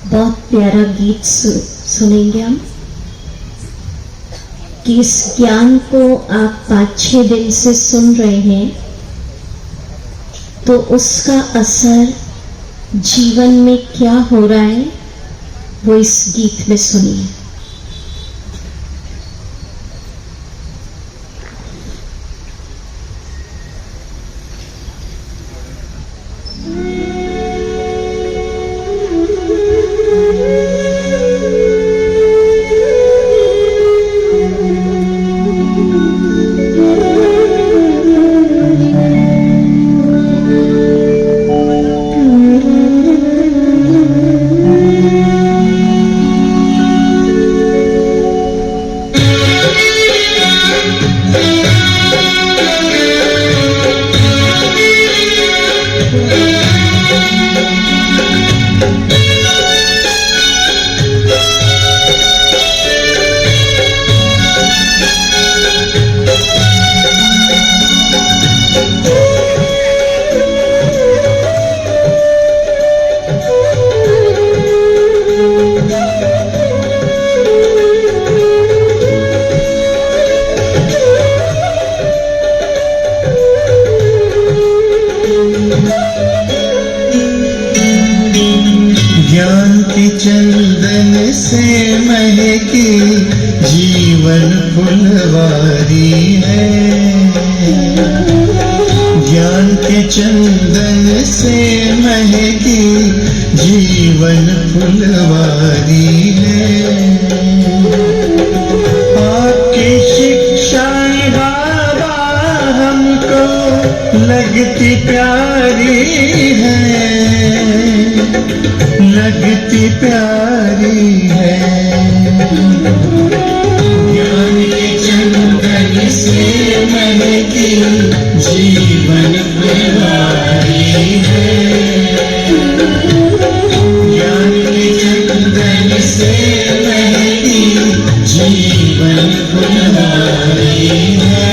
बहुत प्यारा गीत सुनेंगे हम कि इस ज्ञान को आप 5-6 दिन से सुन रहे हैं तो उसका असर जीवन में क्या हो रहा है वो इस गीत में सुनिए। ज्ञान के चंदन से महकी जीवन फुलवारी है। ज्ञान के चंदन से महकी जीवन फुलवारी है। आपकी शिक्षाएं बाबा हमको लगती प्यारी है, लगती प्यारी है। ज्ञान के चंदन से महकी जीवन फुलवारी है। ज्ञान के चंदन से महकी जीवन फुलवारी है।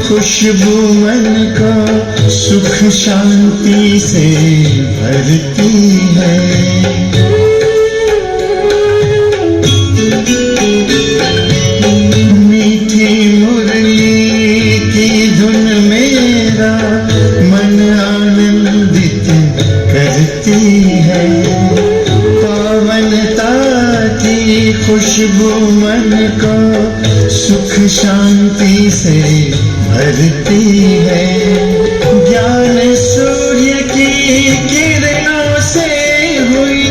खुशबू मन को सुख शांति से भरती है। मीठी मुरली की धुन मेरा मन आनंदित करती है। पावनता की खुशबू मन को सुख शांति से भरती है। ज्ञान सूर्य की किरणों से हुई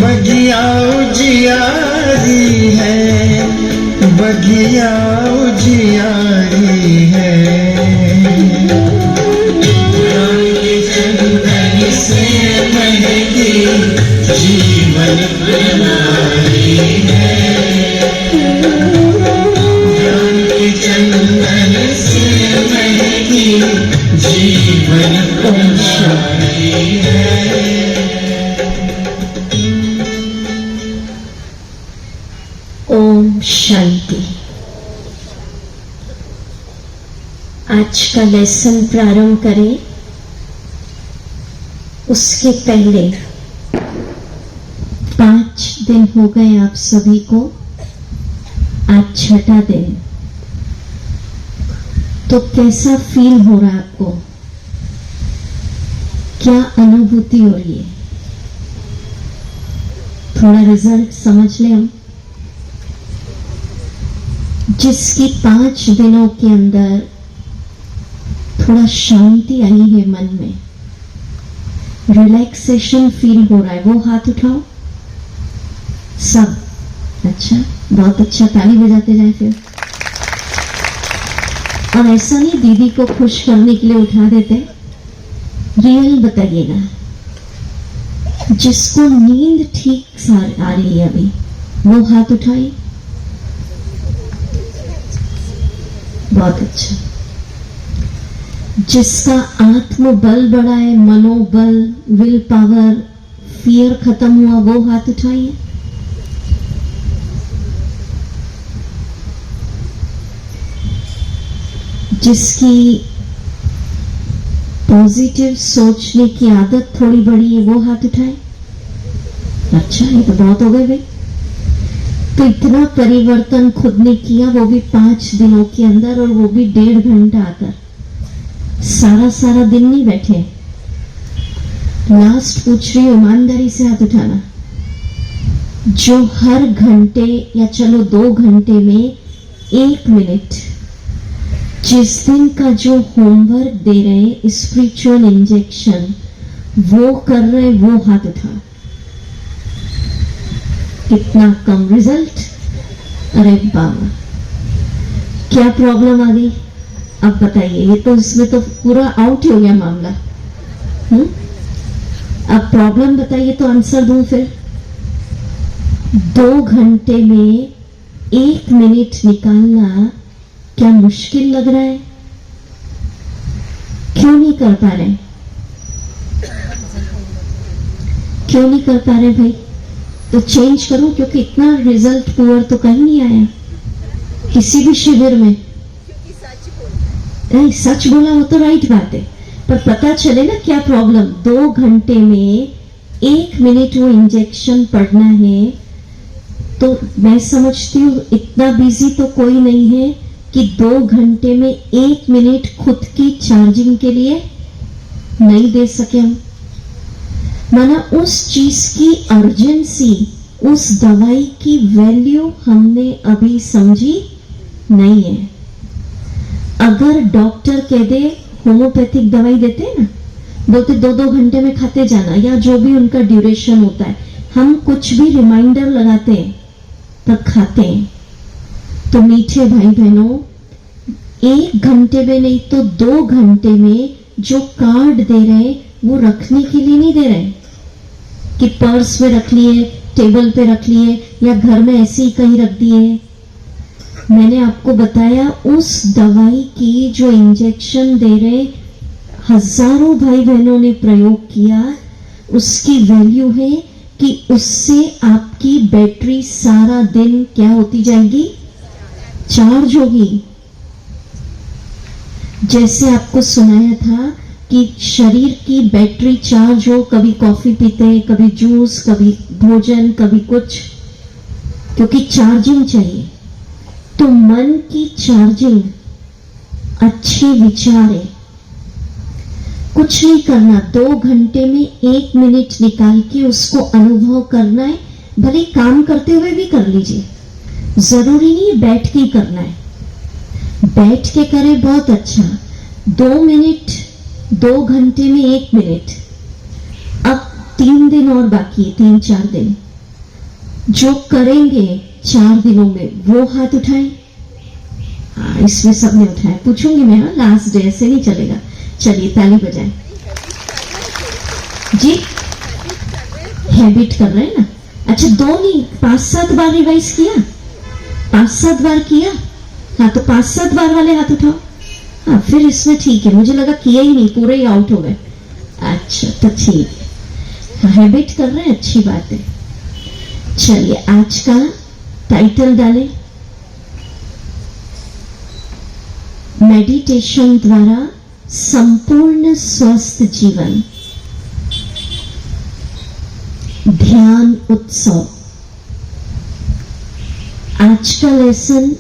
बगिया उजियारी है, बगिया उजियारी है। ज्ञान के चंदन से महकी जीवन फुलवारी है। ज्ञान के चंदन से महकी जीवन फुलवारी है। ओम शांति। आज का लेसन प्रारंभ करें उसके पहले 5 दिन हो गए आप सभी को, आज छठा दिन। तो कैसा फील हो रहा है आपको? क्या अनुभूति हो रही है? थोड़ा रिजल्ट समझ लें हम। जिसकी 5 दिनों के अंदर थोड़ा शांति आई है मन में, रिलैक्सेशन फील हो रहा है, वो हाथ उठाओ। सब? अच्छा, बहुत अच्छा, ताली बजाते जाए फिर। और ऐसा नहीं दीदी को खुश करने के लिए उठा देते, रियल बताइएगा। जिसको नींद ठीक से आ रही है अभी, वो हाथ उठाइए। बहुत अच्छा। जिसका आत्मबल बढ़ा है, मनोबल, विल पावर, फियर खत्म हुआ, वो हाथ उठाइए। जिसकी पॉजिटिव सोचने की आदत थोड़ी बड़ी है, वो हाथ उठाए। अच्छा, ये तो बहुत हो गए भाई। तो इतना परिवर्तन खुद ने किया, वो भी 5 दिनों के अंदर, और वो भी 1.5 घंटा आकर। सारा दिन नहीं बैठे। लास्ट पूछ रही हूं, ईमानदारी से हाथ उठाना। जो हर घंटे या चलो 2 घंटे में 1 मिनट जिस दिन का जो होमवर्क दे रहे, स्पिरिचुअल इंजेक्शन वो कर रहे, वो हाथ उठा। कितना कम रिजल्ट? अरे बाबा, क्या प्रॉब्लम आ गई अब बताइए। ये तो इसमें तो पूरा आउट हो गया मामला। अब प्रॉब्लम बताइए तो आंसर दूं फिर। 2 घंटे में 1 मिनट निकालना क्या मुश्किल लग रहा है? क्यों नहीं कर पा रहे? क्यों नहीं कर पा रहे भाई? तो चेंज करो, क्योंकि इतना रिजल्ट पुअर तो कहीं नहीं आया किसी भी शिविर में। नहीं, सच बोला हो तो राइट बात है, पर पता चले ना क्या प्रॉब्लम। 2 घंटे में 1 मिनट वो इंजेक्शन पड़ना है, तो मैं समझती हूँ इतना बिजी तो कोई नहीं है कि 2 घंटे में 1 मिनट खुद की चार्जिंग के लिए नहीं दे सके हम। माना उस चीज की अर्जेंसी, उस दवाई की वैल्यू हमने अभी समझी नहीं है। अगर डॉक्टर कह दे, होम्योपैथिक दवाई देते हैं ना, बोलते 2-2 घंटे में खाते जाना, या जो भी उनका ड्यूरेशन होता है, हम कुछ भी रिमाइंडर लगाते हैं तब खाते हैं। तो मीठे भाई बहनों, 1 घंटे में नहीं तो 2 घंटे में जो कार्ड दे रहे वो रखने के लिए नहीं दे रहे कि पर्स में रख लिए, टेबल पे रख लिए, या घर में ऐसे ही कहीं रख दिए। मैंने आपको बताया उस दवाई की जो इंजेक्शन दे रहे हजारों भाई बहनों ने प्रयोग किया, उसकी वैल्यू है कि उससे आपकी बैटरी सारा दिन क्या होती जाएगी? चार्ज होगी। जैसे आपको सुनाया था कि शरीर की बैटरी चार्ज हो, कभी कॉफी पीते, कभी जूस, कभी भोजन, कभी कुछ, क्योंकि चार्जिंग चाहिए। तो मन की चार्जिंग, अच्छे विचार है, कुछ नहीं करना, 2 घंटे में 1 मिनट निकाल के उसको अनुभव करना है। भले काम करते हुए भी कर लीजिए, जरूरी नहीं बैठ के करना है। बैठ के करें बहुत अच्छा, 2 मिनट, 2 घंटे में 1 मिनट। अब 3 दिन और बाकी है, 3-4 दिन जो करेंगे 4 दिनों में, वो हाथ उठाएं। इसमें सबने उठाया, पूछूंगी मैं। हाँ, लास्ट डे ऐसे नहीं चलेगा। चलिए ताली बजाएं जी। हैबिट कर रहे हैं ना? अच्छा, 2 नहीं 5-7 बार रिवाइज किया, 5-7 बार किया। हाँ, तो 5-7 बार वाले हाथ उठाओ। हाँ, फिर इसमें ठीक है। मुझे लगा किया ही नहीं, पूरे ही आउट हो गए। अच्छा, तो ठीक है, हैबिट कर रहे हैं, अच्छी बात है। चलिए, आज का टाइटल डालें, मेडिटेशन द्वारा संपूर्ण स्वस्थ जीवन, ध्यान उत्सव। आज का लेसन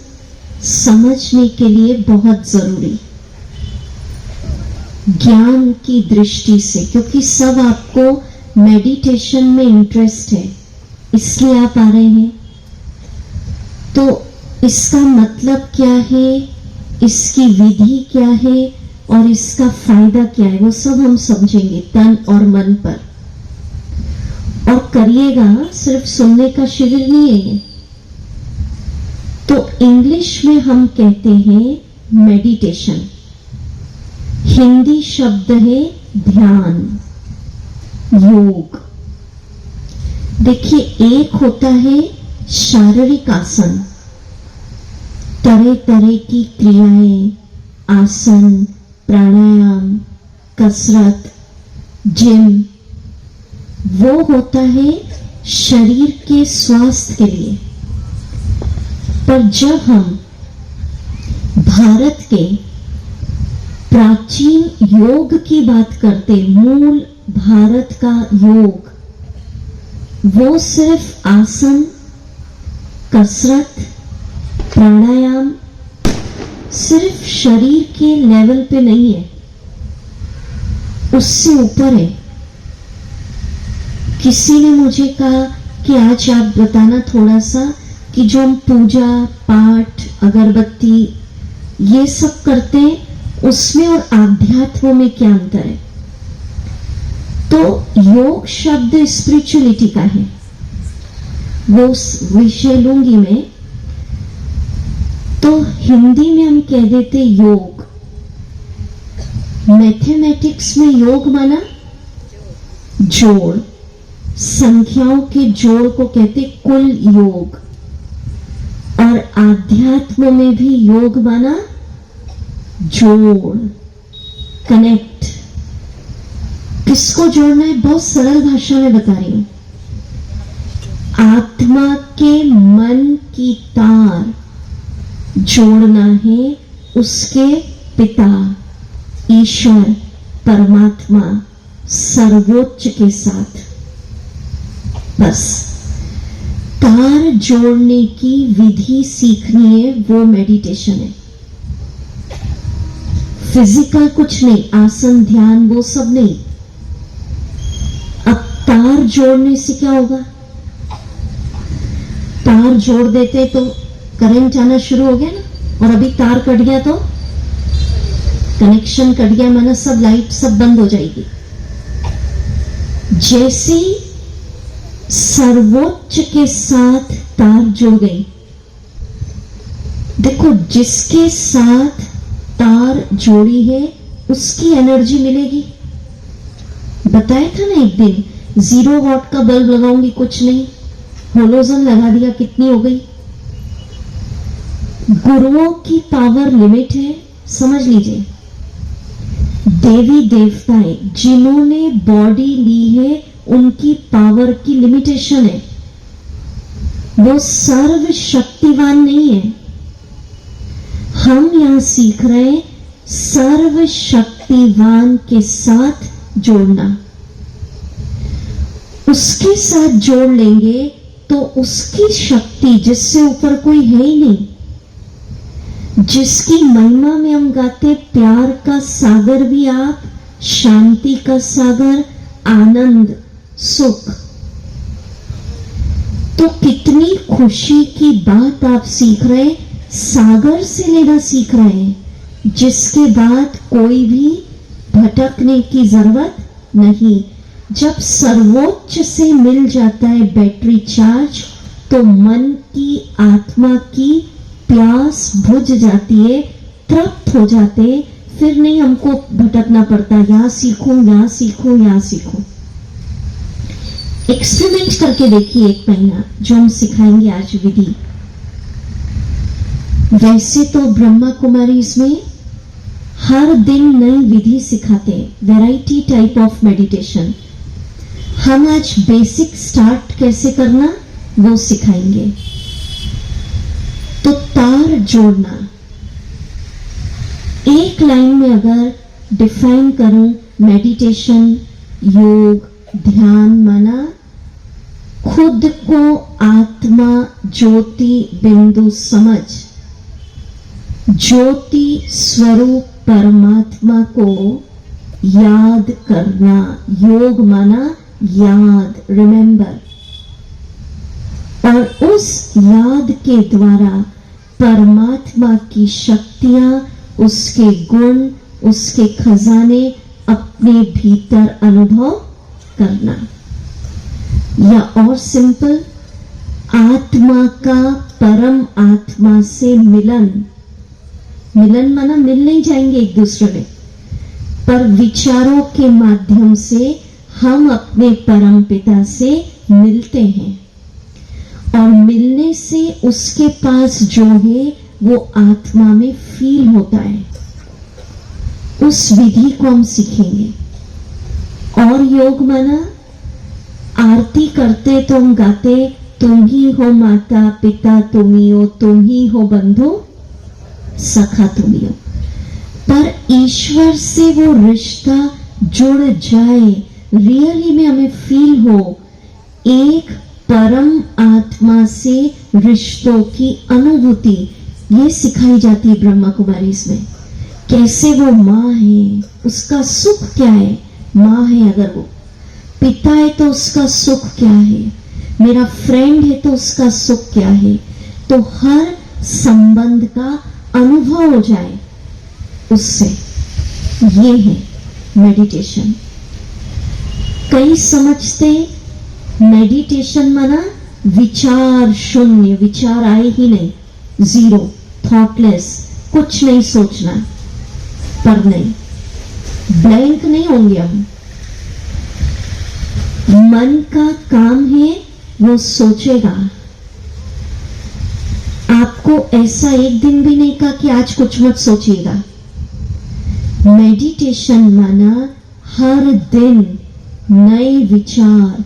समझने के लिए बहुत जरूरी, ज्ञान की दृष्टि से, क्योंकि सब आपको मेडिटेशन में इंटरेस्ट है, इसलिए आप आ रहे हैं। तो इसका मतलब क्या है, इसकी विधि क्या है और इसका फायदा क्या है, वो सब हम समझेंगे तन और मन पर। और करिएगा, सिर्फ सुनने का शिविर नहीं है ये। तो इंग्लिश में हम कहते हैं मेडिटेशन, हिंदी शब्द है ध्यान, योग। देखिए, एक होता है शारीरिक आसन, तरह तरह की क्रियाएं, आसन, प्राणायाम, कसरत, जिम, वो होता है शरीर के स्वास्थ्य के लिए। पर जब हम भारत के प्राचीन योग की बात करते, मूल भारत का योग, वो सिर्फ आसन, कसरत, प्राणायाम सिर्फ शरीर के लेवल पे नहीं है, उससे ऊपर है। किसी ने मुझे कहा कि आज आप बताना थोड़ा सा कि जो हम पूजा पाठ, अगरबत्ती ये सब करते हैं, उसमें और आध्यात्म में क्या अंतर है। तो योग शब्द स्पिरिचुअलिटी का है, वो विषय लूंगी मैं। तो हिंदी में हम कह देते योग। मैथमेटिक्स में योग माना जोड़, संख्याओं के जोड़ को कहते कुल योग। और आध्यात्म में भी योग माना जोड़, कनेक्ट। किसको जोड़ना है, बहुत सरल भाषा में बता रही हूं। आत्मा के मन की तार जोड़ना है उसके पिता ईश्वर परमात्मा सर्वोच्च के साथ। बस तार जोड़ने की विधि सीखनी है, वो मेडिटेशन है। फिजिकल कुछ नहीं, आसन ध्यान वो सब नहीं। अब तार जोड़ने से क्या होगा, तार जोड़ देते तो करंट आना शुरू हो गया ना, और अभी तार कट गया तो कनेक्शन कट गया, माना सब लाइट सब बंद हो जाएगी। जैसे सर्वोच्च के साथ तार जुड़ गई, देखो जिसके साथ तार जोड़ी है उसकी एनर्जी मिलेगी। बताया था ना एक दिन, 0 वॉट का बल्ब लगाऊंगी कुछ नहीं, होलोजन लगा दिया कितनी हो गई। गुरुओं की पावर लिमिट है, समझ लीजिए। देवी देवताएं जिन्होंने बॉडी ली है, उनकी पावर की लिमिटेशन है, वो सर्वशक्तिवान नहीं है। हम यहां सीख रहे हैं सर्वशक्तिवान के साथ जोड़ना। उसके साथ जोड़ लेंगे तो उसकी शक्ति, जिससे ऊपर कोई है ही नहीं, जिसकी महिमा में हम गाते प्यार का सागर भी आप, शांति का सागर, आनंद, सुख। तो कितनी खुशी की बात आप सीख रहे हैं, सागर से लेना सीख रहे हैं, जिसके बाद कोई भी भटकने की जरूरत नहीं। जब सर्वोच्च से मिल जाता है बैटरी चार्ज, तो मन की, आत्मा की प्यास बुझ जाती है, तृप्त हो जाते, फिर नहीं हमको भटकना पड़ता, यहां सीखूं यहां सीखूं यहां सीखूं। एक्सपेरिमेंट करके देखिए 1 महीना, जो हम सिखाएंगे आज विधि। वैसे तो ब्रह्मा कुमारी इसमें हर दिन नई विधि सिखाते हैं, वैरायटी टाइप ऑफ मेडिटेशन। हम आज बेसिक स्टार्ट कैसे करना वो सिखाएंगे। तो तार जोड़ना, एक लाइन में अगर डिफाइन करूं, मेडिटेशन, योग, ध्यान माना खुद को आत्मा ज्योति बिंदु समझ, ज्योति स्वरूप परमात्मा को याद करना। योग माना याद, रिमेंबर। और उस याद के द्वारा परमात्मा की शक्तियां, उसके गुण, उसके खजाने अपने भीतर अनुभव करना। या और सिंपल, आत्मा का परम आत्मा से मिलन। मिलन माना मिल नहीं जाएंगे एक दूसरे में, पर विचारों के माध्यम से हम अपने परम पिता से मिलते हैं, और मिलने से उसके पास जो है वो आत्मा में फील होता है। उस विधि को हम सीखेंगे। और योग माना आरती करते तो हम गाते, तुम ही हो माता पिता तुम ही हो, तुम ही हो बंधु सखा तुम ही हो। पर ईश्वर से वो रिश्ता जुड़ जाए, रियली में हमें फील हो, एक परम आत्मा से रिश्तों की अनुभूति, ये सिखाई जाती है ब्रह्मा कुमारी में। कैसे वो माँ है, उसका सुख क्या है, माँ है अगर वो, पिता है तो उसका सुख क्या है, मेरा फ्रेंड है तो उसका सुख क्या है। तो हर संबंध का अनुभव हो जाए उससे, ये है मेडिटेशन। कई समझते मेडिटेशन माना विचार शून्य, विचार आए ही नहीं, जीरो, थॉटलेस, कुछ नहीं सोचना। पर नहीं, ब्लैंक नहीं होंगे हम। मन का काम है वो सोचेगा। आपको ऐसा एक दिन भी नहीं कहा कि आज कुछ मत सोचिएगा। मेडिटेशन माना हर दिन नए विचार,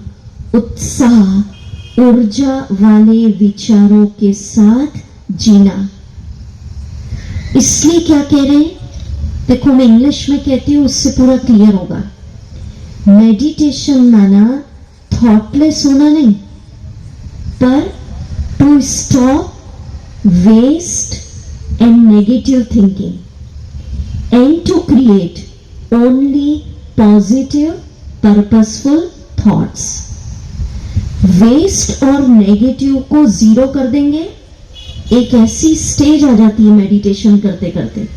उत्साह, ऊर्जा वाले विचारों के साथ जीना। इसलिए क्या कह रहे हैं, देखो मैं इंग्लिश में कहती हूं, उससे पूरा क्लियर होगा। मेडिटेशन माना थॉटलेस होना नहीं, पर to stop waste and negative thinking and to create only positive purposeful thoughts। Waste और नेगेटिव को जीरो कर देंगे, एक ऐसी स्टेज आ जाती है मेडिटेशन करते करते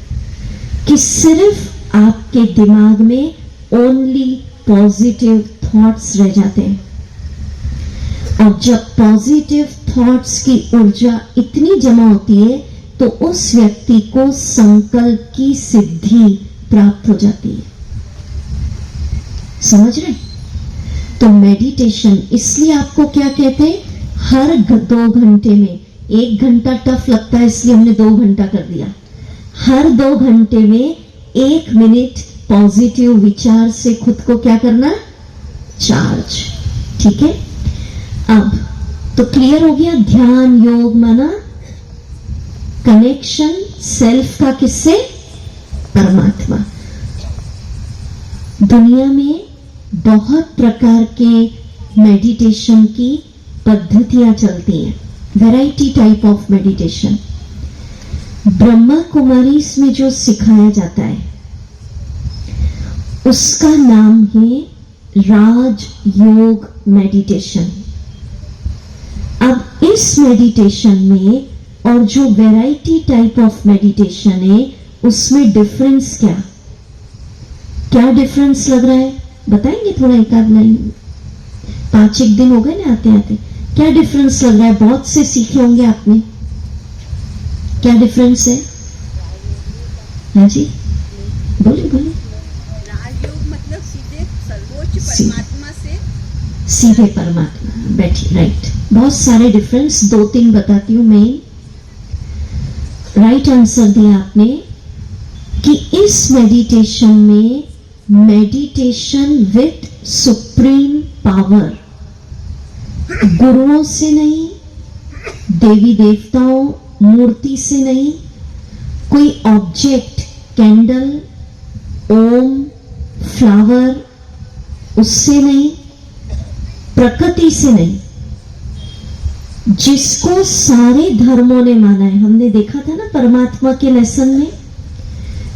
कि सिर्फ आपके दिमाग में ओनली पॉजिटिव थॉट्स रह जाते हैं। और जब पॉजिटिव थॉट्स की ऊर्जा इतनी जमा होती है तो उस व्यक्ति को संकल्प की सिद्धि प्राप्त हो जाती है। समझ रहे? तो मेडिटेशन इसलिए आपको क्या कहते हैं, हर 2 घंटे में, 1 घंटा टफ लगता है इसलिए हमने 2 घंटा कर दिया, हर 2 घंटे में 1 मिनट पॉजिटिव विचार से खुद को क्या करना, चार्ज। ठीक है, अब तो क्लियर हो गया। ध्यान योग माना कनेक्शन सेल्फ का किससे, परमात्मा। दुनिया में बहुत प्रकार के मेडिटेशन की पद्धतियां चलती हैं, variety type of meditation. Brahma Kumari में जो सिखाया जाता है उसका नाम है राज योग मेडिटेशन। अब इस मेडिटेशन में और जो वैरायटी टाइप ऑफ मेडिटेशन है उसमें डिफरेंस क्या क्या डिफरेंस लग रहा है, बताएंगे थोड़ा, एक आध लाइन। 5 दिन हो गए ना आते आते, क्या डिफरेंस लग रहा है? बहुत से सीखे होंगे आपने, क्या डिफरेंस है? हाँ जी बोलिए बोलिए। राजयोग मतलब सीधे सर्वोच्च परमात्मा से, सीधे परमात्मा, बैठिए, राइट। बहुत सारे डिफरेंस, 2-3 बताती हूं मैं। राइट आंसर दिया आपने कि इस मेडिटेशन में मेडिटेशन विथ सुप्रीम पावर, गुरुओं से नहीं, देवी देवताओं मूर्ति से नहीं, कोई ऑब्जेक्ट, कैंडल, ओम, फ्लावर, उससे नहीं, प्रकृति से नहीं, जिसको सारे धर्मों ने माना है। हमने देखा था ना परमात्मा के लेसन में,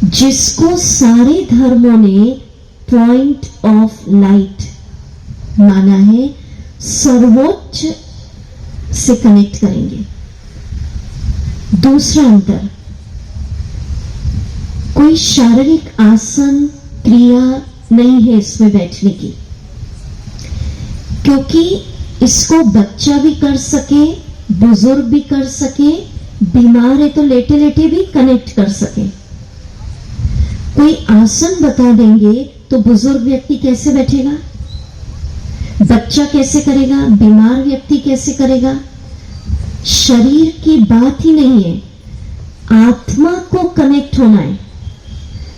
जिसको सारे धर्मों ने पॉइंट ऑफ लाइट माना है, सर्वोच्च से कनेक्ट करेंगे। दूसरा अंतर, कोई शारीरिक आसन क्रिया नहीं है इसमें बैठने की, क्योंकि इसको बच्चा भी कर सके, बुजुर्ग भी कर सके, बीमार है तो लेटे लेटे भी कनेक्ट कर सके। कोई आसन बता देंगे तो बुजुर्ग व्यक्ति कैसे बैठेगा, बच्चा कैसे करेगा, बीमार व्यक्ति कैसे करेगा। शरीर की बात ही नहीं है, आत्मा को कनेक्ट होना है।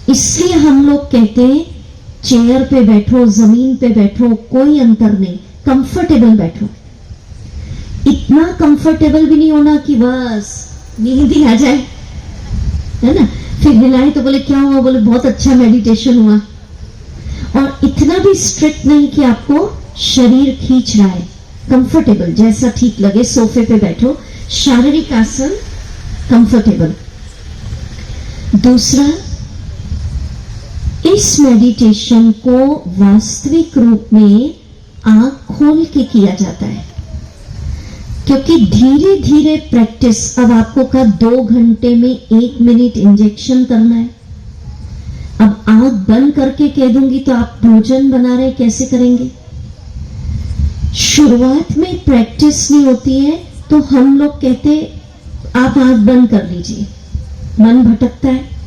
इसलिए हम लोग कहते हैं चेयर पे बैठो, जमीन पे बैठो, कोई अंतर नहीं, कंफर्टेबल बैठो। इतना कंफर्टेबल भी नहीं होना कि बस नींद ही आ जाए, है ना, फिर हिलाए तो बोले क्या हुआ, बोले बहुत अच्छा मेडिटेशन हुआ। और इतना भी स्ट्रिक्ट नहीं कि आपको शरीर खींच रहा है, कंफर्टेबल जैसा ठीक लगे, सोफे पे बैठो, शारीरिक आसन कंफर्टेबल। दूसरा, इस मेडिटेशन को वास्तविक रूप में आंख खोल के किया जाता है, क्योंकि धीरे धीरे प्रैक्टिस। अब आपको कहा 2 घंटे में 1 मिनट इंजेक्शन करना है। अब आंख बंद करके कह दूंगी तो आप भोजन बना रहे कैसे करेंगे। शुरुआत में प्रैक्टिस नहीं होती है तो हम लोग कहते आप आंख बंद कर लीजिए, मन भटकता है।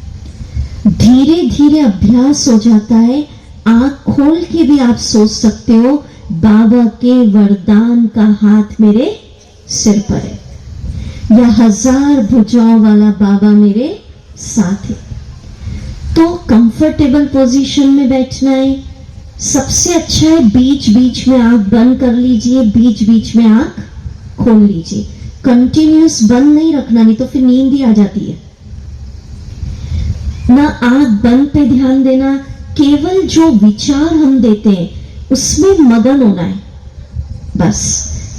धीरे धीरे अभ्यास हो जाता है, आंख खोल के भी आप सोच सकते हो बाबा के वरदान का हाथ मेरे सिर पर है, या 1000 भुजाओं वाला बाबा मेरे साथ है। तो कंफर्टेबल पोजीशन में बैठना है। सबसे अच्छा है बीच बीच में आंख बंद कर लीजिए, बीच बीच में आंख खोल लीजिए। कंटिन्यूअस बंद नहीं रखना, नहीं तो फिर नींद ही आ जाती है ना। आंख बंद पे ध्यान देना, केवल जो विचार हम देते हैं उसमें मगन होना है, बस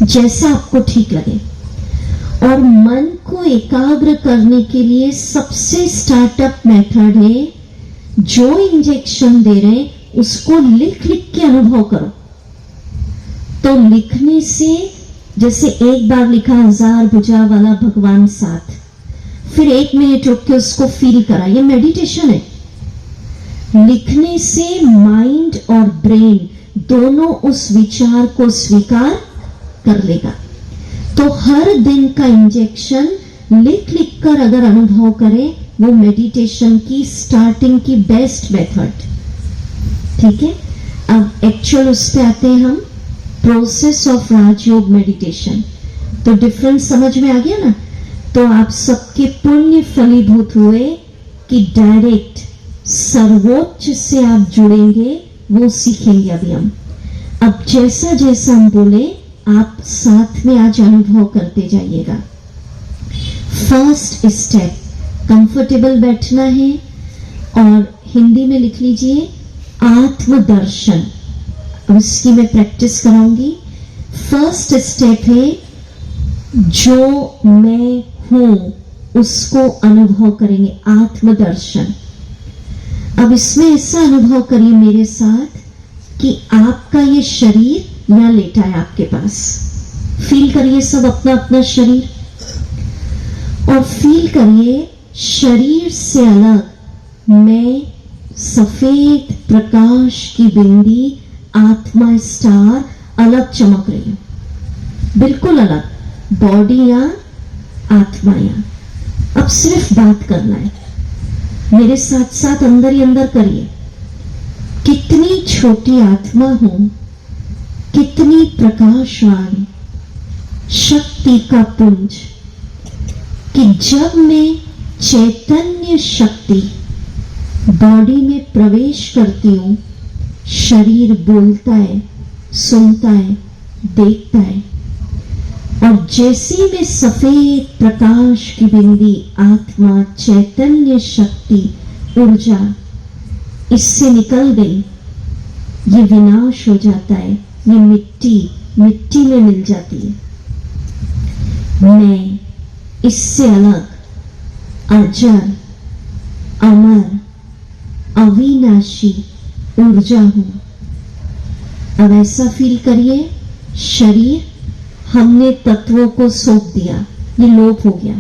जैसा आपको ठीक लगे। और मन को एकाग्र करने के लिए सबसे स्टार्टअप मेथड है, जो इंजेक्शन दे रहे हैं उसको लिख लिख के अनुभव करो। तो लिखने से, जैसे एक बार लिखा 1000 भुजा वाला भगवान साथ, फिर 1 मिनट रुक के उसको फील करा, ये मेडिटेशन है। लिखने से माइंड और ब्रेन दोनों उस विचार को स्वीकार कर लेगा। तो हर दिन का इंजेक्शन लिख लिख कर अगर अनुभव करें, वो मेडिटेशन की स्टार्टिंग की बेस्ट मेथड। ठीक है, अब एक्चुअल उस पे आते हैं हम, प्रोसेस ऑफ राजयोग मेडिटेशन। तो डिफरेंस समझ में आ गया ना। तो आप सबके पुण्य फलीभूत हुए कि डायरेक्ट सर्वोच्च से आप जुड़ेंगे, वो सीखेंगे अभी हम। अब जैसा जैसा हम बोले आप साथ में आज अनुभव करते जाइएगा। फर्स्ट स्टेप, कंफर्टेबल बैठना है, और हिंदी में लिख लीजिए आत्मदर्शन। अब इसकी मैं प्रैक्टिस कराऊंगी। फर्स्ट स्टेप है जो मैं हूं उसको अनुभव करेंगे, आत्मदर्शन। अब इसमें ऐसा अनुभव करिए मेरे साथ कि आपका ये शरीर यहाँ लेटा है आपके पास। फील करिए सब अपना अपना शरीर, और फील करिए शरीर से अलग मैं सफेद प्रकाश की बिंदी आत्मा स्टार अलग चमक रही हूं, बिल्कुल अलग, बॉडी या आत्मा या। अब सिर्फ बात करना है, मेरे साथ साथ अंदर ही अंदर करिए। कितनी छोटी आत्मा हूं, कितनी प्रकाशवान शक्ति का पुंज, कि जब मैं चैतन्य शक्ति बॉडी में प्रवेश करती हूं, शरीर बोलता है, सुनता है, देखता है। और जैसे में सफेद प्रकाश की बिंदी आत्मा, चैतन्य शक्ति, ऊर्जा इससे निकल गई, ये विनाश हो जाता है, ये मिट्टी में मिल जाती है। मैं इससे अलग अजर, अमर, अविनाशी ऊर्जा हूं। अब ऐसा फील करिए, शरीर हमने तत्वों को सौंप दिया, ये लोप हो गया।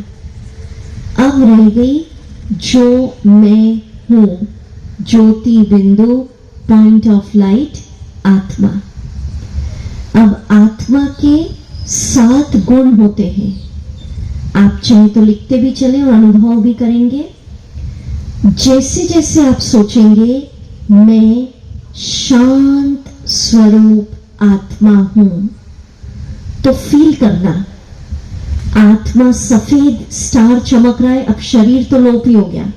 अब रह गई जो मैं हूं, ज्योति बिंदु, पॉइंट ऑफ लाइट, आत्मा। अब आत्मा के 7 गुण होते हैं। आप चाहे तो लिखते भी चले और अनुभव भी करेंगे। जैसे जैसे आप सोचेंगे मैं शांत स्वरूप आत्मा हूं, तो फील करना आत्मा सफेद स्टार चमक रहा है। अब शरीर तो लोप ही हो गया,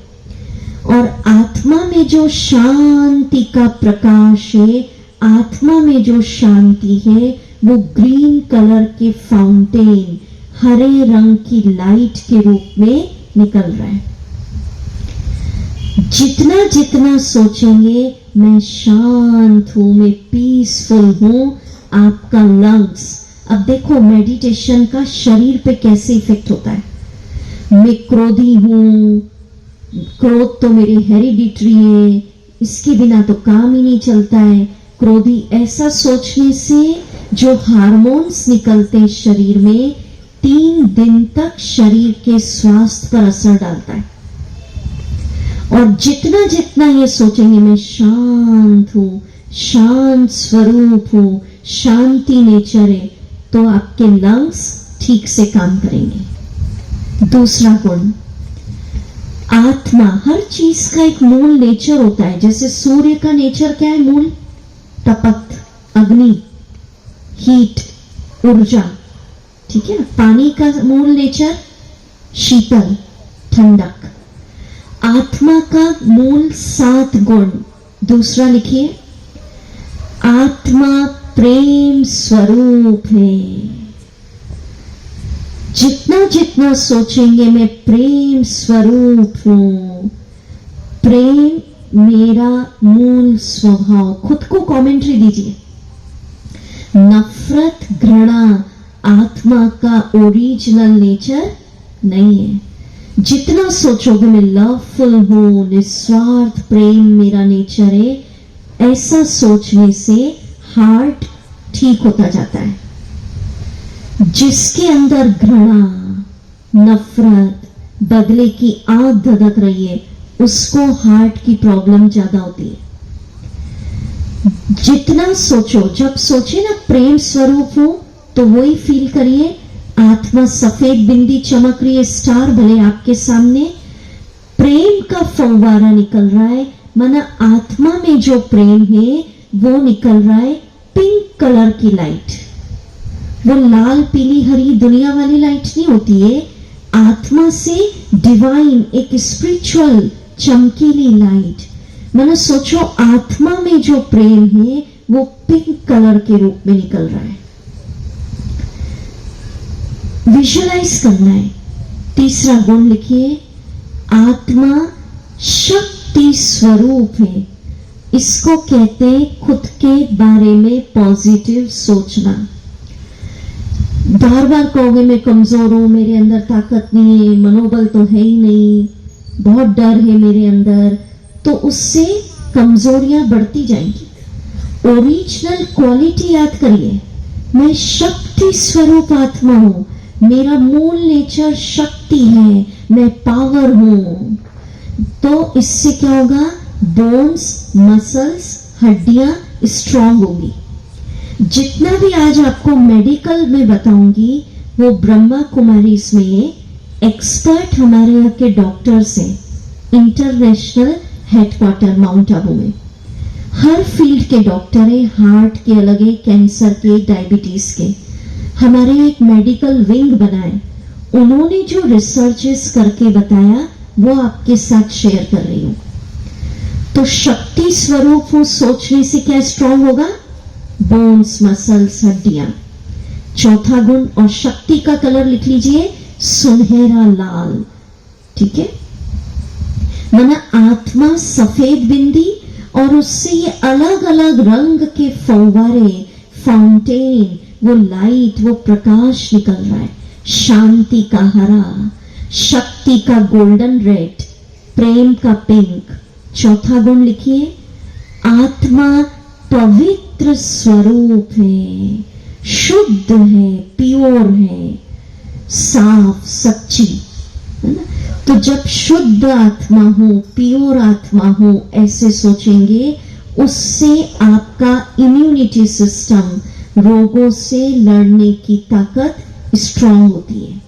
और आत्मा में जो शांति का प्रकाश है, आत्मा में जो शांति है, वो ग्रीन कलर के फाउंटेन, हरे रंग की लाइट के रूप में निकल रहा है। जितना जितना सोचेंगे मैं शांत हूं, मैं पीसफुल हूं, आपका लंग्स, अब देखो मेडिटेशन का शरीर पे कैसे इफेक्ट होता है। मैं क्रोधी हूं, क्रोध तो मेरी हेरिडिटरी है, इसके बिना तो काम ही नहीं चलता है। क्रोधी, ऐसा सोचने से जो हार्मोन्स निकलते हैं शरीर में, 3 दिन तक शरीर के स्वास्थ्य पर असर डालता है। और जितना जितना ये सोचेंगे मैं शांत हूं, शांत स्वरूप हूं, शांति नेचर है, तो आपके लंग्स ठीक से काम करेंगे। दूसरा गुण, आत्मा, हर चीज का एक मूल नेचर होता है। जैसे सूर्य का नेचर क्या है? मूल तपत, अग्नि, हीट, ऊर्जा, ठीक है ना। पानी का मूल नेचर शीतल, ठंडक। आत्मा का मूल 7 गुण। दूसरा लिखिए, आत्मा प्रेम स्वरूप है। जितना जितना सोचेंगे मैं प्रेम स्वरूप हूं, प्रेम मेरा मूल स्वभाव। खुद को कमेंट्री दीजिए। नफरत, घृणा आत्मा का ओरिजिनल नेचर नहीं है। जितना सोचोगे मैं लवफुल हूं, निस्वार्थ प्रेम मेरा नेचर है, ऐसा सोचने से हार्ट ठीक होता जाता है। जिसके अंदर घृणा, नफरत, बदले की आग धधक रही है, उसको हार्ट की प्रॉब्लम ज्यादा होती है। जितना सोचो, जब सोचे ना प्रेम स्वरूप हो, तो वही फील करिए। आत्मा सफेद बिंदी चमक रही है, स्टार भले आपके सामने, प्रेम का फव्वारा निकल रहा है। माना आत्मा में जो प्रेम है वो निकल रहा है पिंक कलर की लाइट। वो लाल पीली हरी दुनिया वाली लाइट नहीं होती है। आत्मा से डिवाइन एक स्पिरिचुअल चमकीली लाइट। माना सोचो आत्मा में जो प्रेम है वो पिंक कलर के रूप में निकल रहा है। विजुअलाइज करना है। तीसरा गुण लिखिए, आत्मा शक्ति स्वरूप है। इसको कहते हैं खुद के बारे में पॉजिटिव सोचना। बार बार कहोगे मैं कमजोर हूं, मेरे अंदर ताकत नहीं है, मनोबल तो है ही नहीं, बहुत डर है मेरे अंदर, तो उससे कमजोरियां बढ़ती जाएंगी। ओरिजिनल क्वालिटी याद करिए, मैं शक्ति स्वरूप आत्मा हूं, मेरा मूल नेचर शक्ति है, मैं पावर हूं। तो इससे क्या होगा? बोन्स, मसल्स, हड्डियां स्ट्रांग होगी। जितना भी आज आपको मेडिकल में बताऊंगी वो ब्रह्मा कुमारी में एक्सपर्ट हमारे यहाँ के डॉक्टर्स हैं, इंटरनेशनल हेडक्वार्टर माउंट आबू में। हर फील्ड के डॉक्टर है, हार्ट के अलग है, कैंसर के, डायबिटीज के। हमारे यहाँ एक मेडिकल विंग बना है। उन्होंने जो रिसर्चेस करके बताया वो आपके साथ शेयर कर रही हूं। तो शक्ति स्वरूप हो सोचने से क्या स्ट्रांग होगा? बोन्स, मसल्स, हड्डियां। चौथा गुण, और शक्ति का कलर लिख लीजिए, सुनहरा लाल। ठीक है, माना आत्मा सफेद बिंदी और उससे ये अलग अलग रंग के फव्वारे, फाउंटेन, वो लाइट, वो प्रकाश निकल रहा है। शांति का हरा, शक्ति का गोल्डन रेड, प्रेम का पिंक। चौथा गुण लिखिए, आत्मा पवित्र स्वरूप है, शुद्ध है, प्योर है, साफ, सच्ची, है ना। तो जब शुद्ध आत्मा हो, प्योर आत्मा हो, ऐसे सोचेंगे, उससे आपका इम्यूनिटी सिस्टम, रोगों से लड़ने की ताकत स्ट्रांग होती है।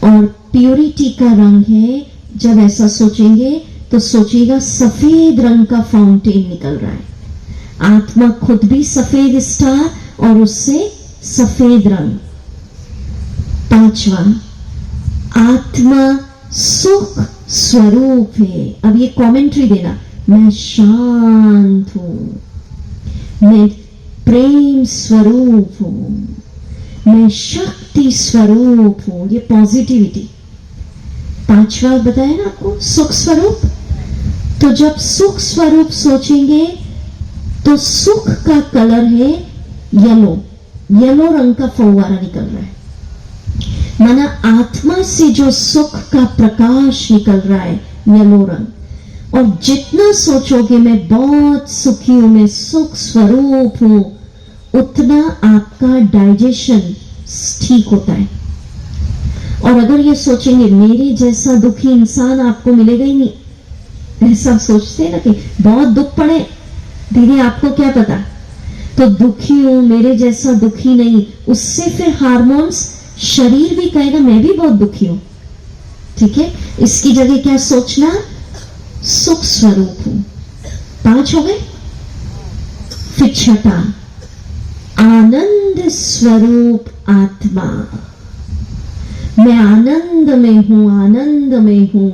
और प्योरिटी का रंग है, जब ऐसा सोचेंगे तो सोचिएगा सफेद रंग का फाउंटेन निकल रहा है। आत्मा खुद भी सफेद स्टार और उससे सफेद रंग। पांचवा, आत्मा सुख स्वरूप है। अब ये कमेंट्री देना, मैं शांत हूं, मैं प्रेम स्वरूप हूं, मैं शक्ति स्वरूप हूं। ये पॉजिटिविटी। पांचवा बताया ना आपको, सुख स्वरूप। तो जब सुख स्वरूप सोचेंगे तो सुख का कलर है येलो, येलो रंग का फव्वारा निकल रहा है। माना आत्मा से जो सुख का प्रकाश निकल रहा है, येलो रंग। और जितना सोचोगे मैं बहुत सुखी हूं, मैं सुख स्वरूप हूं, उतना आपका डाइजेशन ठीक होता है। और अगर ये सोचेंगे मेरे जैसा दुखी इंसान आपको मिलेगा ही नहीं, ऐसा सोचते हैं ना कि बहुत दुख पड़े, दीदी आपको क्या पता, तो दुखी हूं, मेरे जैसा दुखी नहीं, उससे फिर हार्मोन्स, शरीर भी कहेगा मैं भी बहुत दुखी हूं। ठीक है, इसकी जगह क्या सोचना, सुख स्वरूप हूं। 5 हो गए। फिर छठा, आनंद स्वरूप आत्मा। मैं आनंद में हूं, आनंद में हूं।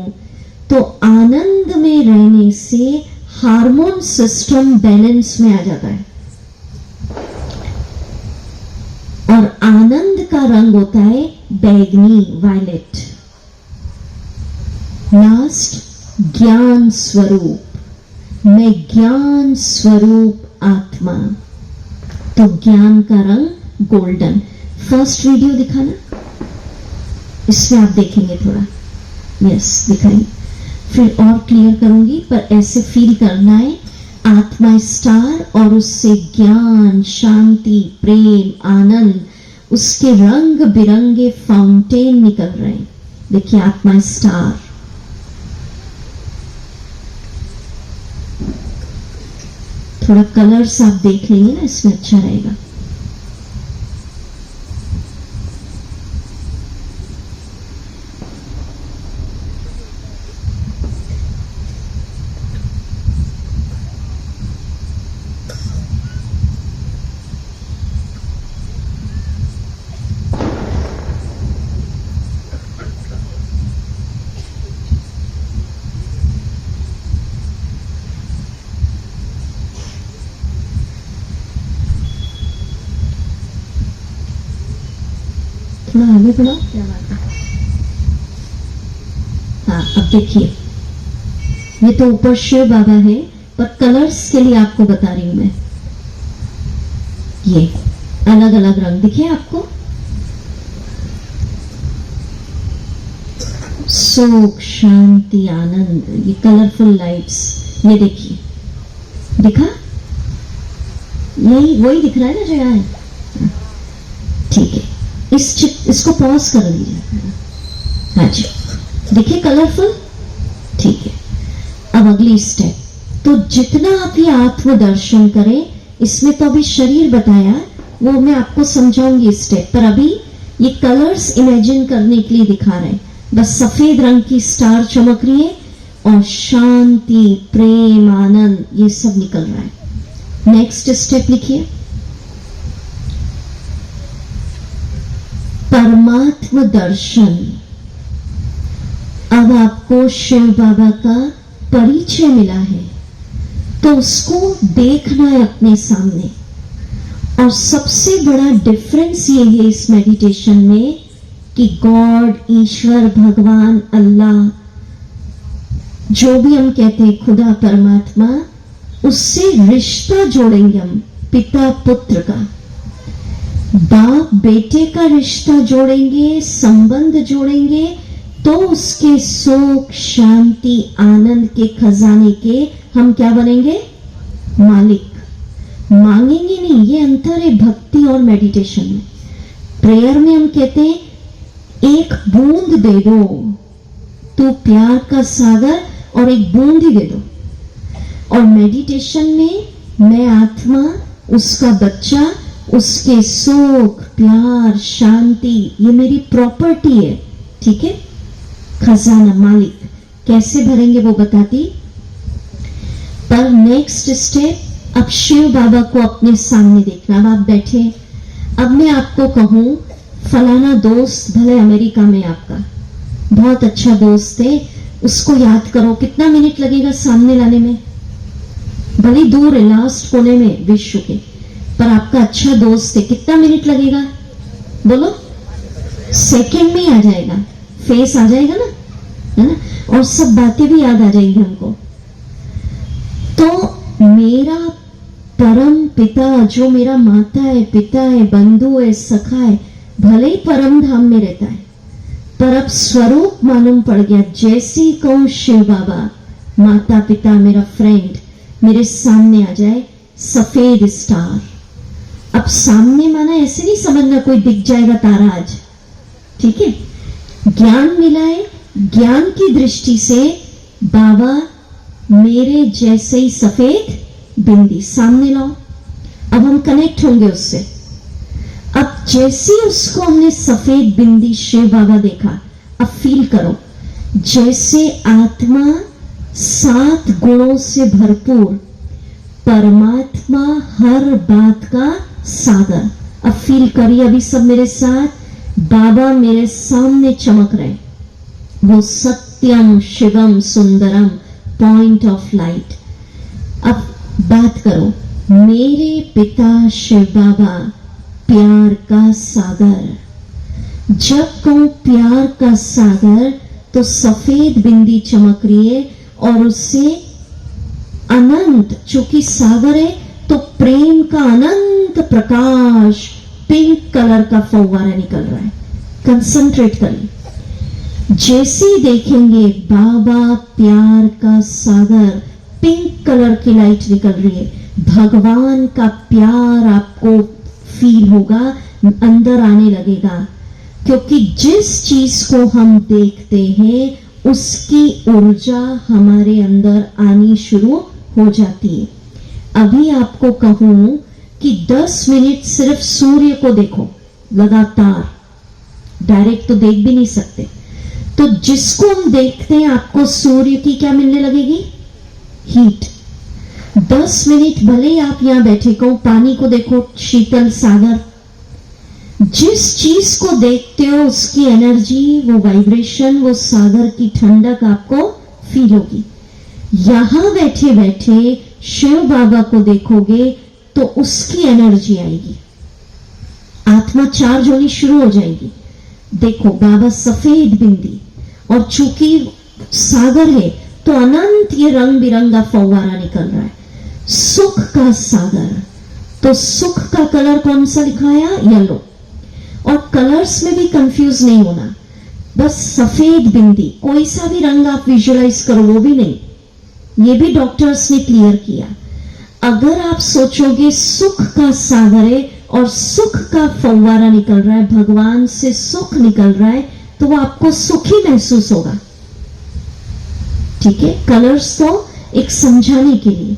तो आनंद में रहने से हार्मोन सिस्टम बैलेंस में आ जाता है। और आनंद का रंग होता है बैगनी, वायलेट। लास्ट, ज्ञान स्वरूप। मैं ज्ञान स्वरूप आत्मा। तो ज्ञान का रंग गोल्डन। फर्स्ट वीडियो दिखाना, इसमें आप देखेंगे थोड़ा। यस, दिखाइए, फिर और क्लियर करूंगी, पर ऐसे फील करना है आत्मा स्टार और उससे ज्ञान, शांति, प्रेम, आनंद, उसके रंग बिरंगे फाउंटेन निकल रहे हैं। देखिए आत्मा स्टार। थोड़ा कलर्स आप देख लेंगे ना, इसमें अच्छा रहेगा। थोड़ा आगे बढ़ाओ। क्या बात है। हाँ, अब देखिए, ये तो ऊपर शिव बाबा है, पर कलर्स के लिए आपको बता रही हूं मैं। ये अलग अलग रंग दिखे आपको, सुख, शांति, आनंद, ये कलरफुल लाइट्स। ये देखिए, दिखा, यही वही दिख रहा है ना जो यहाँ है। ठीक है, इसको पॉज कर लीजिए। हाँ जी, देखिए कलरफुल। ठीक है, अब अगली स्टेप। तो जितना आप ये आत्मदर्शन करें, इसमें तो अभी शरीर बताया, वो मैं आपको समझाऊंगी स्टेप, पर अभी ये कलर्स इमेजिन करने के लिए दिखा रहे हैं। बस सफेद रंग की स्टार चमक रही है और शांति, प्रेम, आनंद, ये सब निकल रहा है। नेक्स्ट स्टेप लिखिए, परमात्म दर्शन। अब आपको शिव बाबा का परिचय मिला है, तो उसको देखना है अपने सामने। और सबसे बड़ा डिफरेंस ये है इस मेडिटेशन में कि गॉड, ईश्वर, भगवान, अल्लाह, जो भी हम कहते हैं, खुदा, परमात्मा, उससे रिश्ता जोड़ेंगे हम, पिता पुत्र का, बाप बेटे का रिश्ता जोड़ेंगे, संबंध जोड़ेंगे, तो उसके सुख, शांति, आनंद के खजाने के हम क्या बनेंगे, मालिक। मांगेंगे नहीं, ये अंतर है भक्ति और मेडिटेशन में। प्रेयर में हम कहते हैं एक बूंद दे दो, तू प्यार का सागर, और एक बूंद ही दे दो। और मेडिटेशन में मैं आत्मा, उसका बच्चा, उसके सुख, प्यार, शांति, ये मेरी प्रॉपर्टी है, ठीक है। खजाना मालिक कैसे भरेंगे वो बताती। पर नेक्स्ट स्टेप, अब शिव बाबा को अपने सामने देखना। अब आप बैठे, अब मैं आपको कहूं फलाना दोस्त भले अमेरिका में आपका बहुत अच्छा दोस्त है, उसको याद करो, कितना मिनट लगेगा सामने लाने में? भले दूर है, लास्ट कोने में विश्व के, पर आपका अच्छा दोस्त है, कितना मिनट लगेगा? बोलो, सेकंड में ही आ जाएगा, फेस आ जाएगा ना, है ना, और सब बातें भी याद आ जाएंगी हमको। तो मेरा परम पिता, जो मेरा माता है, पिता है, बंधु है, सखा है, भले ही परम धाम में रहता है, पर अब स्वरूप मालूम पड़ गया। जैसे ही कहूं शिव बाबा, माता पिता, मेरा फ्रेंड मेरे सामने आ जाए, सफेद स्टार। अब सामने माना ऐसे नहीं समझना कोई दिख जाएगा तारा आज, ठीक है। ज्ञान मिला है, ज्ञान की दृष्टि से बाबा मेरे जैसे ही सफेद बिंदी सामने लाओ। अब हम कनेक्ट होंगे उससे। अब जैसे उसको हमने सफेद बिंदी शिव बाबा देखा, अब फील करो जैसे आत्मा 7 गुणों से भरपूर, परमात्मा हर बात का सागर। अब फील करिए, अभी सब मेरे साथ, बाबा मेरे सामने चमक रहे, वो सत्यम शिवम सुंदरम पॉइंट ऑफ लाइट। अब बात करो, मेरे पिता शिव बाबा प्यार का सागर। जब कहूं प्यार का सागर तो सफेद बिंदी चमक रही है, और उससे अनंत, चूंकि सागर है तो प्रेम का अनंत प्रकाश, पिंक कलर का फव्वारा निकल रहा है। कंसंट्रेट करिए, जैसे ही देखेंगे बाबा प्यार का सागर, पिंक कलर की लाइट निकल रही है, भगवान का प्यार आपको फील होगा, अंदर आने लगेगा। क्योंकि जिस चीज को हम देखते हैं उसकी ऊर्जा हमारे अंदर आनी शुरू हो जाती है। अभी आपको कहूं कि 10 मिनट सिर्फ सूर्य को देखो लगातार, डायरेक्ट तो देख भी नहीं सकते, तो जिसको हम देखते हैं आपको सूर्य की क्या मिलने लगेगी? हीट। 10 मिनट भले ही आप यहां बैठे कहो, पानी को देखो, शीतल सागर, जिस चीज को देखते हो उसकी एनर्जी, वो वाइब्रेशन, वो सागर की ठंडक आपको फील होगी। यहां बैठे बैठे शिव बाबा को देखोगे तो उसकी एनर्जी आएगी, आत्मा चार्ज होनी शुरू हो जाएगी। देखो बाबा सफेद बिंदी, और चूंकि सागर है तो अनंत ये रंग बिरंगा फव्वारा निकल रहा है। सुख का सागर, तो सुख का कलर कौन सा दिखाया? येलो। और कलर्स में भी कंफ्यूज नहीं होना, बस सफेद बिंदी, कोई सा भी रंग आप विजुअलाइज करो वो भी नहीं, ये भी डॉक्टर्स ने क्लियर किया। अगर आप सोचोगे सुख का सागर है और सुख का फव्वारा निकल रहा है, भगवान से सुख निकल रहा है, तो वो आपको सुखी महसूस होगा, ठीक है। कलर्स तो एक समझाने के लिए।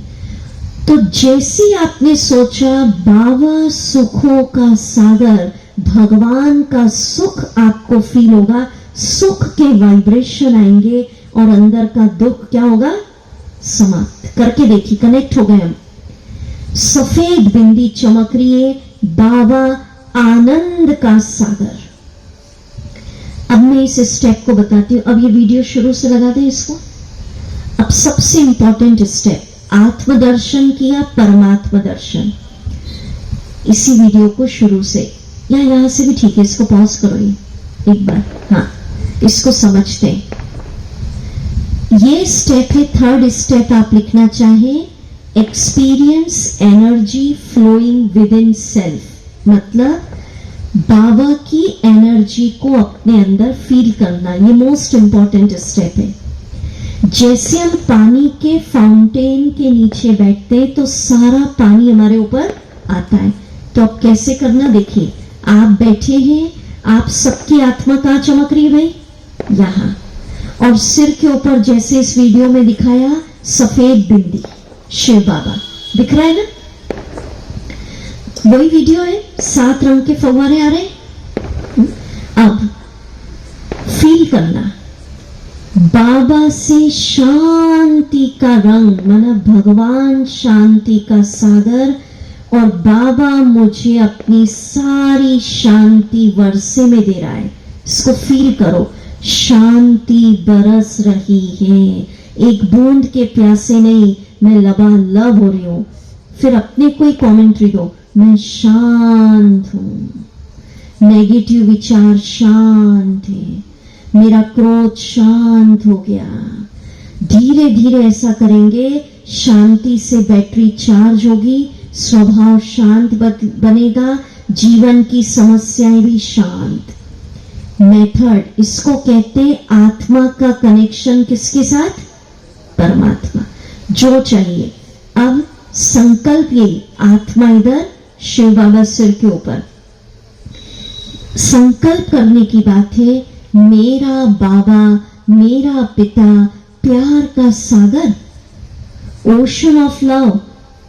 तो जैसे आपने सोचा बाबा सुखों का सागर, भगवान का सुख आपको फील होगा, सुख के वाइब्रेशन आएंगे और अंदर का दुख क्या होगा? समाप्त। करके देखिए, कनेक्ट हो गए हम। सफेद बिंदी चमक रही है, बाबा आनंद का सागर। अब मैं इस स्टेप को बताती हूं। अब ये वीडियो शुरू से लगा दें इसको। अब सबसे इंपॉर्टेंट स्टेप, आत्मदर्शन किया, परमात्मा दर्शन। इसी वीडियो को शुरू से या यहां से भी ठीक है, इसको पॉज करो ये एक बार, हाँ, इसको समझते हैं। ये स्टेप है, 3rd स्टेप आप लिखना चाहें, experience energy flowing within self. मतलब बाबा की एनर्जी को अपने अंदर फील करना, ये मोस्ट इंपॉर्टेंट स्टेप है। जैसे हम पानी के फाउंटेन के नीचे बैठते हैं तो सारा पानी हमारे ऊपर आता है, तो अब कैसे करना देखिए। आप बैठे हैं, आप सबकी आत्मा कहां चमक रही है भाई? यहां। और सिर के ऊपर जैसे इस वीडियो में दिखाया सफेद बिंदी, शिव बाबा दिख रहा है ना। वही वीडियो है, 7 रंग के फव्वारे आ रहे हैं। अब फील करना, बाबा से शांति का रंग, माना भगवान शांति का सागर, और बाबा मुझे अपनी सारी शांति वर्षे में दे रहा है। इसको फील करो, शांति बरस रही है, एक बूंद के प्यासे नहीं, मैं लबालब हो रही हूं। फिर अपने कोई कमेंट्री दो, मैं शांत हूं, नेगेटिव विचार शांत है, मेरा क्रोध शांत हो गया। धीरे धीरे ऐसा करेंगे, शांति से बैटरी चार्ज होगी, स्वभाव शांत बनेगा, जीवन की समस्याएं भी शांत। मेथड, इसको कहते हैं आत्मा का कनेक्शन किसके साथ? परमात्मा। जो चाहिए, अब संकल्प यही, आत्मा इधर, शिव बाबा सिर के ऊपर। संकल्प करने की बात है, मेरा बाबा, मेरा पिता, प्यार का सागर, ओशन ऑफ लव।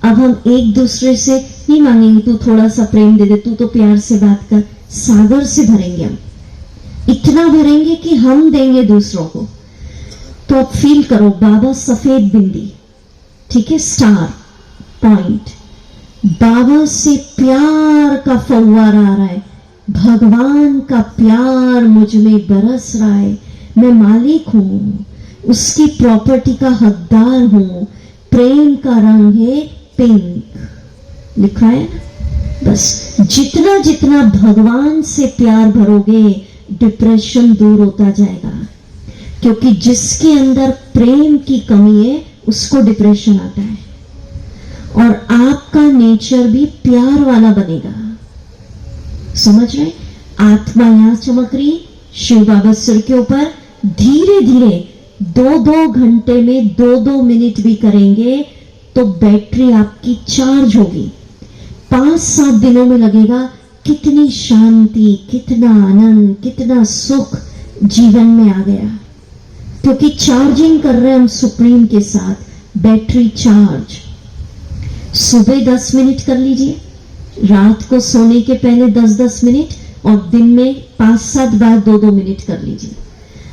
अब हम एक दूसरे से नहीं मांगेंगे तू थोड़ा सा प्रेम दे दे, तू तो प्यार से बात कर, सागर से भरेंगे हम, इतना भरेंगे कि हम देंगे दूसरों को। तो अब फील करो, बाबा सफेद बिंदी, ठीक है, स्टार पॉइंट, बाबा से प्यार का फव्वारा आ रहा है, भगवान का प्यार मुझ में बरस रहा है, मैं मालिक हूं, उसकी प्रॉपर्टी का हकदार हूं, प्रेम का रंग है पिंक, लिखा है ना। बस जितना जितना भगवान से प्यार भरोगे, डिप्रेशन दूर होता जाएगा, क्योंकि जिसके अंदर प्रेम की कमी है उसको डिप्रेशन आता है। और आपका नेचर भी प्यार वाला बनेगा, समझ रहे? आत्मा यहां चमक रही, शिव बाबा सिर के ऊपर। धीरे धीरे 2-2 घंटे में 2-2 मिनट भी करेंगे तो बैटरी आपकी चार्ज होगी। 5-7 दिनों में लगेगा कितनी शांति, कितना आनंद, कितना सुख जीवन में आ गया, क्योंकि चार्जिंग कर रहे हैं हम सुप्रीम के साथ, बैटरी चार्ज। सुबह 10 मिनट कर लीजिए, रात को सोने के पहले 10-10 मिनट, और दिन में 5-7 बार 2-2 मिनट कर लीजिए।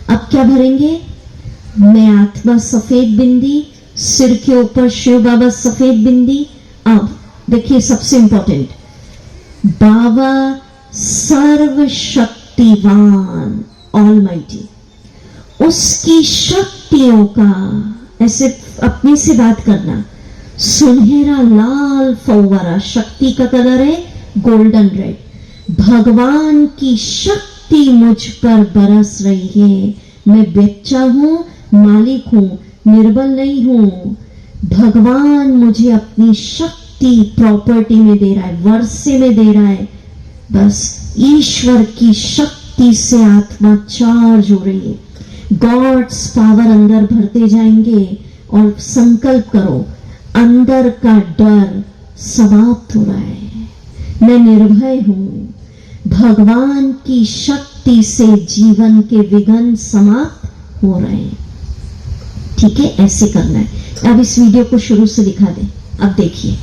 अब क्या भरेंगे? मैं आत्मा सफेद बिंदी, सिर के ऊपर शिव बाबा सफेद बिंदी। अब देखिए सबसे इंपॉर्टेंट, बाबा सर्वशक्तिवान ऑलमाइटी, उसकी शक्तियों का, ऐसे अपने से बात करना, सुनहरा लाल फव्वारा, शक्ति का कलर है गोल्डन रेड, भगवान की शक्ति मुझ पर बरस रही है, मैं बच्चा हूं, मालिक हूं, निर्बल नहीं हूं, भगवान मुझे अपनी शक्ति प्रॉपर्टी में दे रहा है, वर्षे में दे रहा है। बस ईश्वर की शक्ति से आत्मा चार्ज हो रही है, गॉड्स पावर अंदर भरते जाएंगे। और संकल्प करो, अंदर का डर समाप्त हो रहा है, मैं निर्भय हूं, भगवान की शक्ति से जीवन के विघ्न समाप्त हो रहे हैं। ठीक है, ऐसे करना है। अब इस वीडियो को शुरू से दिखा दें, अब देखिए।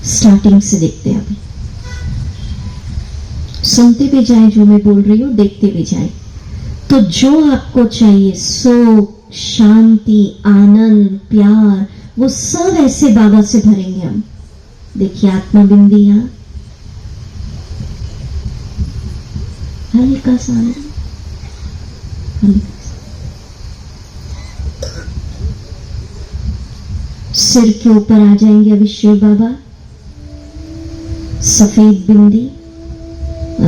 स्टार्टिंग से देखते हैं, अभी सुनते भी जाए जो मैं बोल रही हूं, देखते भी जाए। तो जो आपको चाहिए, सुख, शांति, आनंद, प्यार, वो सब ऐसे बाबा से भरेंगे हम। देखिए आत्मा बिंदी यहां, हल्का सा, हल्का सा, सिर के ऊपर आ जाएंगे अभी शिव बाबा, सफेद बिंदी।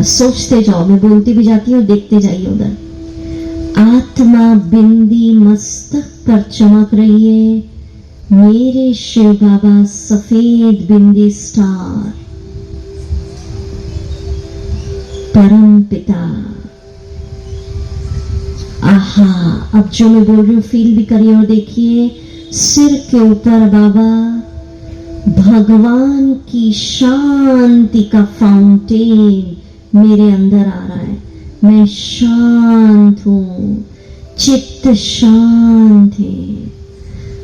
सोचते जाओ, मैं बोलती भी जाती हूँ, देखते जाइए उधर। आत्मा बिंदी मस्तक पर चमक रही है, मेरे शिव बाबा सफेद बिंदी स्टार, परम पिता। आहा, अब जो मैं बोल रही हूँ फील भी करिए और देखिए, सिर के ऊपर बाबा, भगवान की शांति का फाउंटेन मेरे अंदर आ रहा है, मैं शांत हूं, चित्त शांत है,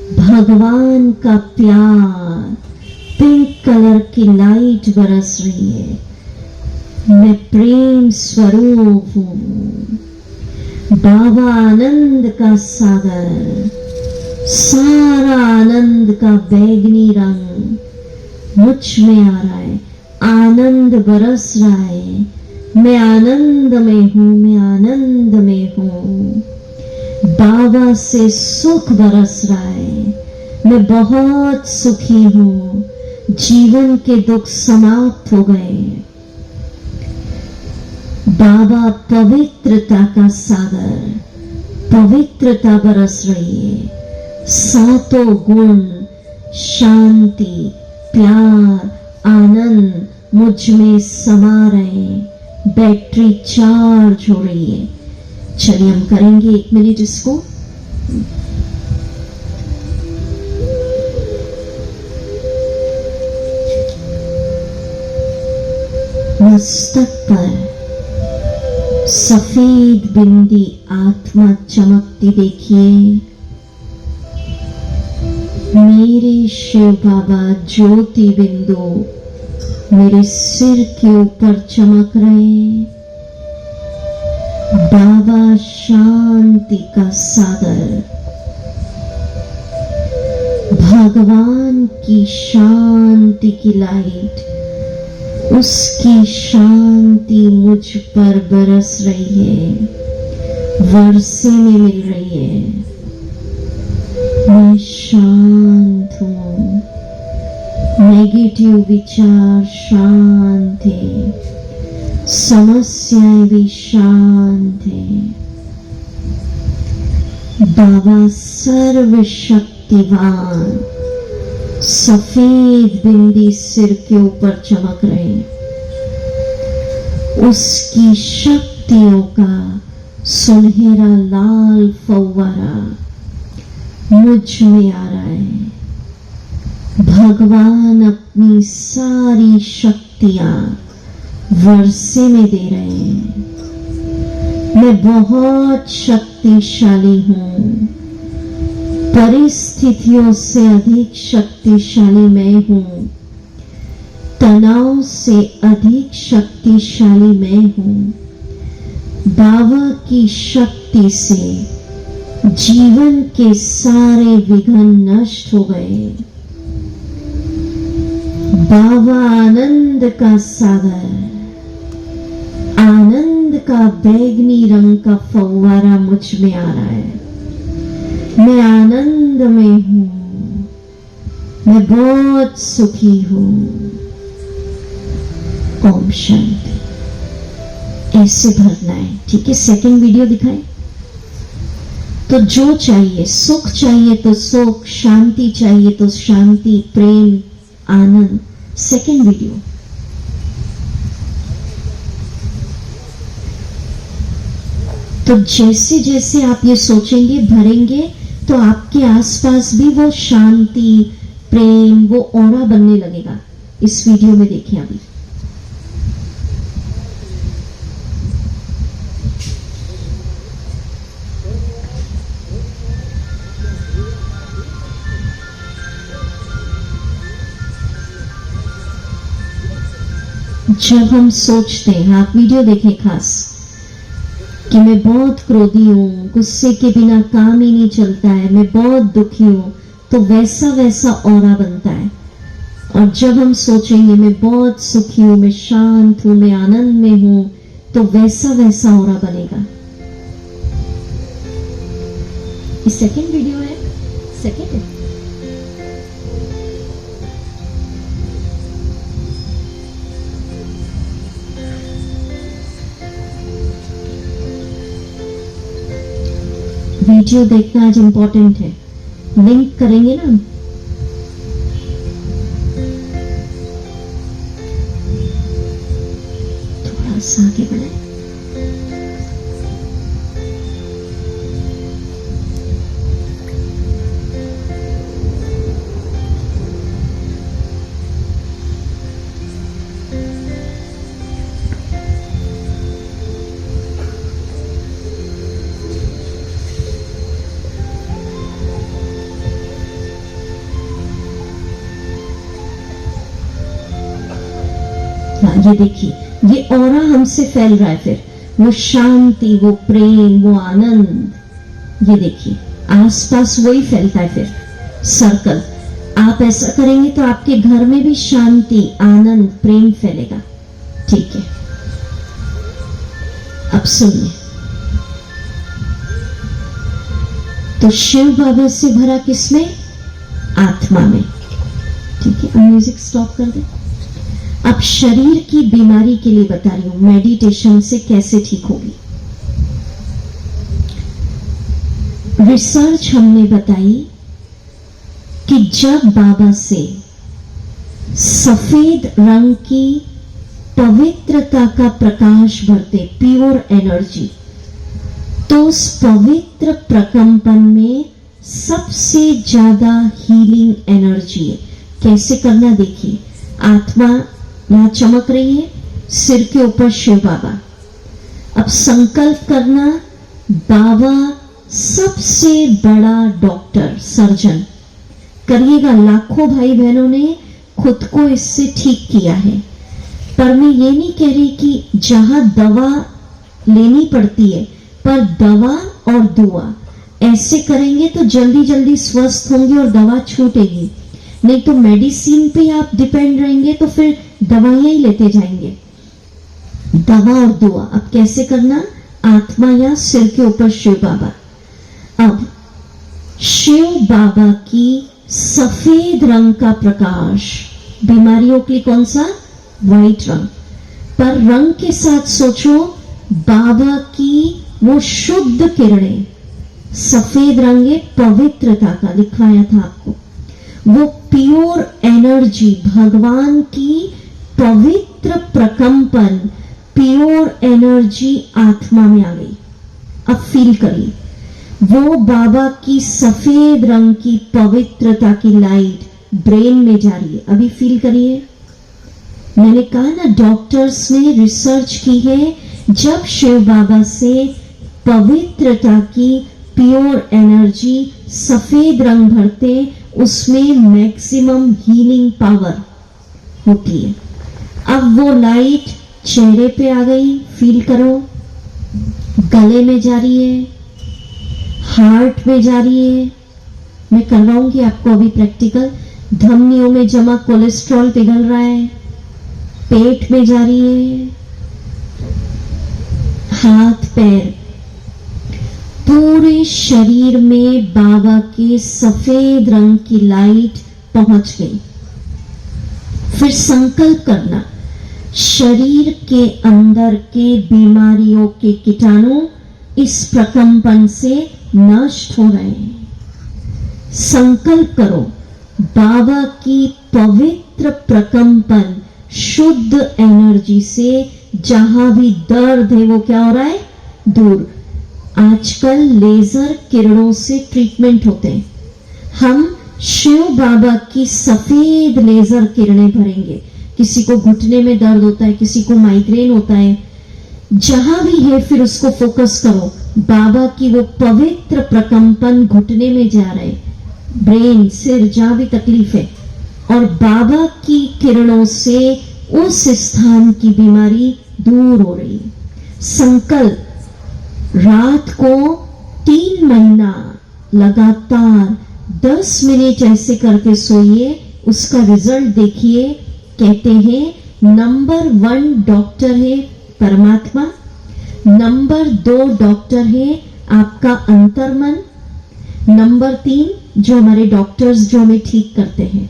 भगवान का प्यार, पिंक कलर की लाइट बरस रही है। मैं प्रेम स्वरूप हूँ। बाबा आनंद का सागर, सारा आनंद का बैगनी रंग मुझ में आ रहा है। आनंद बरस रहा है। मैं आनंद में हूँ, मैं आनंद में हूँ। बाबा से सुख बरस रहा है। मैं बहुत सुखी हूँ। जीवन के दुख समाप्त हो गए। बाबा पवित्रता का सागर, पवित्रता बरस रही है। सातों गुण, शांति, प्यार, आनंद मुझ में समा रहे हैं। बैटरी चार्ज हो रही है। चलिए हम करेंगे 1 मिनट इसको। मस्तक पर सफेद बिंदी आत्मा चमकती देखिए। मेरे शिव बाबा ज्योति बिंदु मेरे सिर के ऊपर चमक रहे। बाबा शांति का सागर, भगवान की शांति की लाइट, उसकी शांति मुझ पर बरस रही है, वर्षे में मिल रही है। मैं शांत हूँ। नेगेटिव विचार शांत है। समस्याएं भी शांत है। बाबा सर्वशक्तिवान सफेद बिंदी सिर के ऊपर चमक रहे हैं। उसकी शक्तियों का सुनहरा लाल फव्वारा मुझ में आ रहा है। भगवान अपनी सारी शक्तियां वर्षे में दे रहे हैं। मैं बहुत शक्तिशाली हूं। परिस्थितियों से अधिक शक्तिशाली मैं हूं। तनाव से अधिक शक्तिशाली मैं हूं। बाबा की शक्ति से जीवन के सारे विघ्न नष्ट हो गए। बाबा आनंद का सागर, आनंद का बैगनी रंग का फव्वारा मुझ में आ रहा है। मैं आनंद में हूं। मैं बहुत सुखी हूं। ओम शांति। ऐसे भरना है, ठीक है। सेकंड वीडियो दिखाएं। तो जो चाहिए, सुख चाहिए तो सुख, शांति चाहिए तो शांति, प्रेम, आनंद। Second video. तो जैसे जैसे आप ये सोचेंगे, भरेंगे, तो आपके आसपास भी वो शांति, प्रेम, वो ऑरा बनने लगेगा। इस वीडियो में देखिए अभी। जब हम सोचते हैं, आप वीडियो देखें खास, कि मैं बहुत क्रोधी हूं, गुस्से के बिना काम ही नहीं चलता है, मैं बहुत दुखी हूं, तो वैसा वैसा ऑरा बनता है। और जब हम सोचेंगे मैं बहुत सुखी हूं, मैं शांत हूं, मैं आनंद में हूं, तो वैसा वैसा ऑरा बनेगा। ये सेकंड वीडियो है। सेकंड है। वीडियो देखना आज इंपॉर्टेंट है। लिंक करेंगे ना हम। थोड़ा सा आगे बढ़े। हाँ, ये देखिए, ये ऑरा हमसे फैल रहा है, फिर वो शांति, वो प्रेम, वो आनंद, ये देखिए आसपास वही फैलता है, फिर सर्कल। आप ऐसा करेंगे तो आपके घर में भी शांति, आनंद, प्रेम फैलेगा। ठीक है, अब सुनिए। तो शिव बाबा से भरा किसमें? आत्मा में। ठीक है, अब म्यूजिक स्टॉप कर दे। अब शरीर की बीमारी के लिए बता रही हूं, मेडिटेशन से कैसे ठीक होगी। रिसर्च हमने बताई कि जब बाबा से सफेद रंग की पवित्रता का प्रकाश भरते, प्योर एनर्जी, तो उस पवित्र प्रकंपन में सबसे ज्यादा हीलिंग एनर्जी है। कैसे करना देखिए। आत्मा यहां चमक रही है, सिर के ऊपर शिव बाबा। अब संकल्प करना, बाबा सबसे बड़ा डॉक्टर, सर्जन। करिएगा, लाखों भाई बहनों ने खुद को इससे ठीक किया है। पर मैं ये नहीं कह रही कि जहां दवा लेनी पड़ती है, पर दवा और दुआ ऐसे करेंगे तो जल्दी जल्दी स्वस्थ होंगे और दवा छूटेगी। नहीं तो मेडिसिन पे आप डिपेंड रहेंगे तो फिर दवाइयां ही लेते जाएंगे। दवा और दुआ अब कैसे करना? आत्मा या सिर के ऊपर शिव बाबा। अब शिव बाबा की सफेद रंग का प्रकाश, बीमारियों के लिए कौन सा? व्हाइट रंग। पर रंग के साथ सोचो, बाबा की वो शुद्ध किरणें, सफेद रंग है पवित्रता का, लिखवाया था आपको। वो प्योर एनर्जी, भगवान की पवित्र प्रकंपन, प्योर एनर्जी आत्मा में आ गई। अब फील करिए, वो बाबा की सफेद रंग की पवित्रता की लाइट ब्रेन में जा रही है। अभी फील करिए। मैंने कहा ना, डॉक्टर्स ने रिसर्च की है, जब शिव बाबा से पवित्रता की प्योर एनर्जी सफेद रंग भरते, उसमें मैक्सिमम हीलिंग पावर होती है। अब वो लाइट चेहरे पे आ गई, फील करो। गले में जा रही है, हार्ट में जा रही है। मैं करवाऊंगी आपको अभी प्रैक्टिकल। धमनियों में जमा कोलेस्ट्रॉल पिघल रहा है, पेट में जा रही है, हाथ पैर, पूरे शरीर में बाबा के सफेद रंग की लाइट पहुंच गई। फिर संकल्प करना, शरीर के अंदर के बीमारियों के कीटाणु इस प्रकंपन से नष्ट हो रहे हैं। संकल्प करो, बाबा की पवित्र प्रकंपन, शुद्ध एनर्जी से जहां भी दर्द है वो क्या हो रहा है? दूर। आजकल लेजर किरणों से ट्रीटमेंट होते हैं। हम शिव बाबा की सफेद लेजर किरणें भरेंगे। किसी को घुटने में दर्द होता है, किसी को माइग्रेन होता है, जहां भी है फिर उसको फोकस करो। बाबा की वो पवित्र प्रकंपन घुटने में जा रहे, ब्रेन, सिर, जहां भी तकलीफ है, और बाबा की किरणों से उस स्थान की बीमारी दूर हो रही है। संकल्प, रात को 3 महीना लगातार 10 मिनट ऐसे करके सोइए, उसका रिजल्ट देखिए। कहते हैं नंबर 1 डॉक्टर है परमात्मा, नंबर 2 डॉक्टर है आपका अंतर्मन, नंबर 3 जो हमारे डॉक्टर्स जो हमें ठीक करते हैं।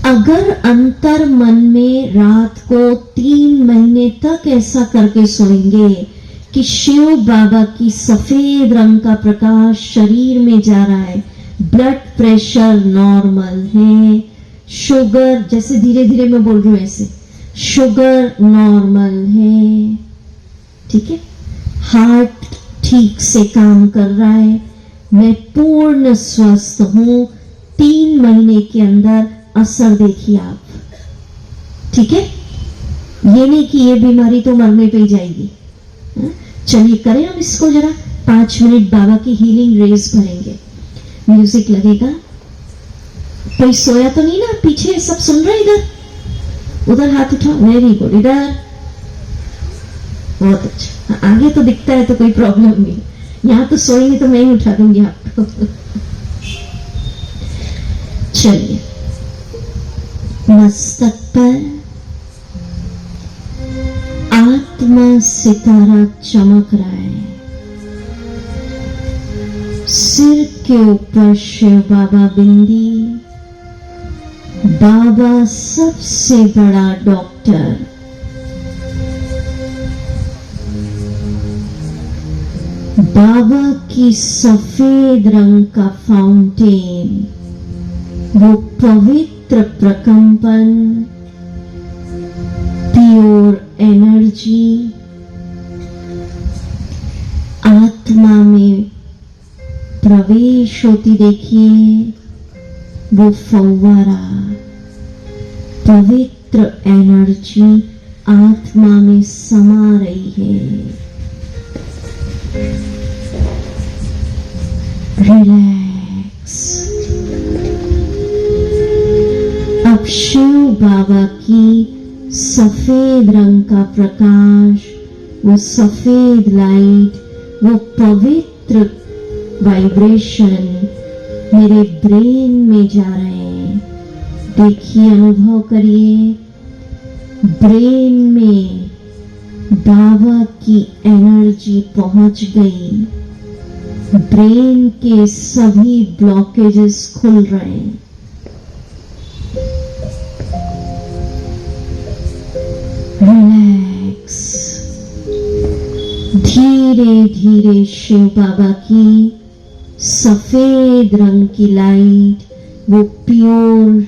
अगर अंतर मन में रात को 3 महीने तक ऐसा करके सोएंगे कि शिव बाबा की सफेद रंग का प्रकाश शरीर में जा रहा है, ब्लड प्रेशर नॉर्मल है, शुगर, जैसे धीरे धीरे मैं बोल रही हूं ऐसे, शुगर नॉर्मल है, ठीक है, हार्ट ठीक से काम कर रहा है, मैं पूर्ण स्वस्थ हूं, 3 महीने के अंदर असर देखिए आप, ठीक है। ये नहीं कि ये बीमारी तो मरने पे ही जाएगी। चलिए करें हम इसको जरा 5 मिनट बाबा की हीलिंग रेज भरेंगे। म्यूजिक लगेगा। कोई सोया तो नहीं ना पीछे? सब सुन रहे इधर? उधर हाथ उठाओ, वेरी गुड, इधर, बहुत अच्छा। आगे तो दिखता है तो कोई प्रॉब्लम नहीं, यहां तो सोएंगे तो मैं ही उठा दूंगी आपको। चलिए, मस्तक पर आत्मा सितारा चमक रहा है, सिर के ऊपर शिव बाबा बिंदी, बाबा सबसे बड़ा डॉक्टर, बाबा की सफेद रंग का फाउंटेन, वो पवित्र प्रकंपन, प्योर एनर्जी आत्मा में प्रवेश होती देखिए, वो फव्वारा, पवित्र एनर्जी आत्मा में समा रही है। रिलैक्स। अब शिव बाबा की सफेद रंग का प्रकाश, वो सफेद लाइट, वो पवित्र वाइब्रेशन मेरे ब्रेन में जा रहे हैं। देखिए, अनुभव करिए, ब्रेन में बाबा की एनर्जी पहुंच गई, ब्रेन के सभी ब्लॉकेजेस खुल रहे हैं। रिलैक्स। धीरे धीरे शिव बाबा की सफेद रंग की लाइट, वो प्योर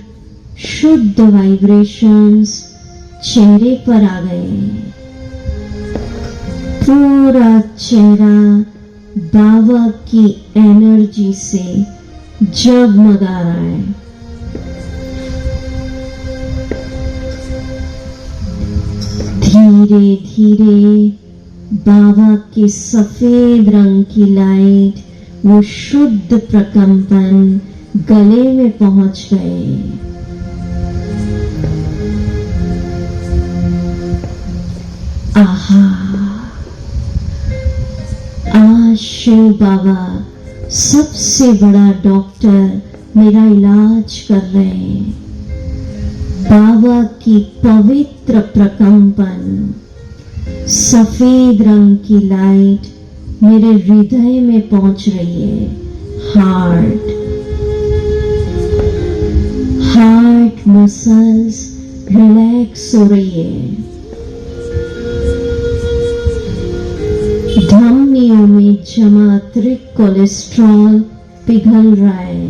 शुद्ध वाइब्रेशंस चेहरे पर आ गए। पूरा चेहरा बाबा की एनर्जी से जगमगा रहा है। धीरे धीरे बाबा के सफेद रंग की लाइट, वो शुद्ध प्रकंपन गले में पहुंच गए। आहा, आज शिव बाबा सबसे बड़ा डॉक्टर मेरा इलाज कर रहे हैं। बाबा की पवित्र प्रकंपन, सफेद रंग की लाइट मेरे हृदय में पहुंच रही है। हार्ट मसल्स रिलैक्स हो रही है। धमनियों में जमा अतिरिक्त कोलेस्ट्रॉल पिघल रहा है।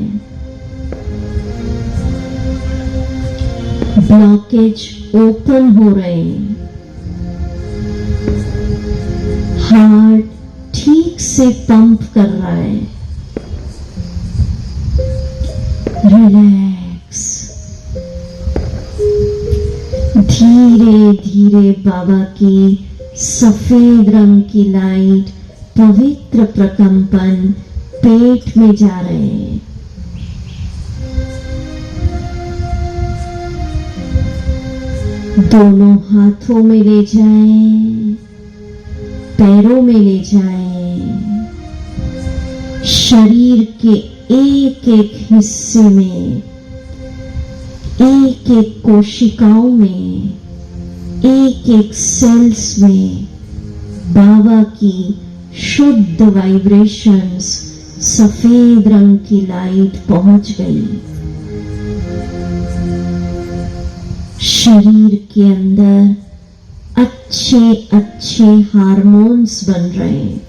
ब्लॉकेज ओपन हो रहे हैं। हार्ट ठीक से पंप कर रहा है। रिलैक्स। धीरे धीरे बाबा की सफेद रंग की लाइट, पवित्र प्रकंपन पेट में जा रहे हैं। दोनों हाथों में ले जाएं, पैरों में ले जाएं, शरीर के एक एक हिस्से में, एक एक कोशिकाओं में, एक एक सेल्स में बाबा की शुद्ध वाइब्रेशंस, सफेद रंग की लाइट पहुंच गई। शरीर के अंदर अच्छे अच्छे हार्मोन्स बन रहे हैं।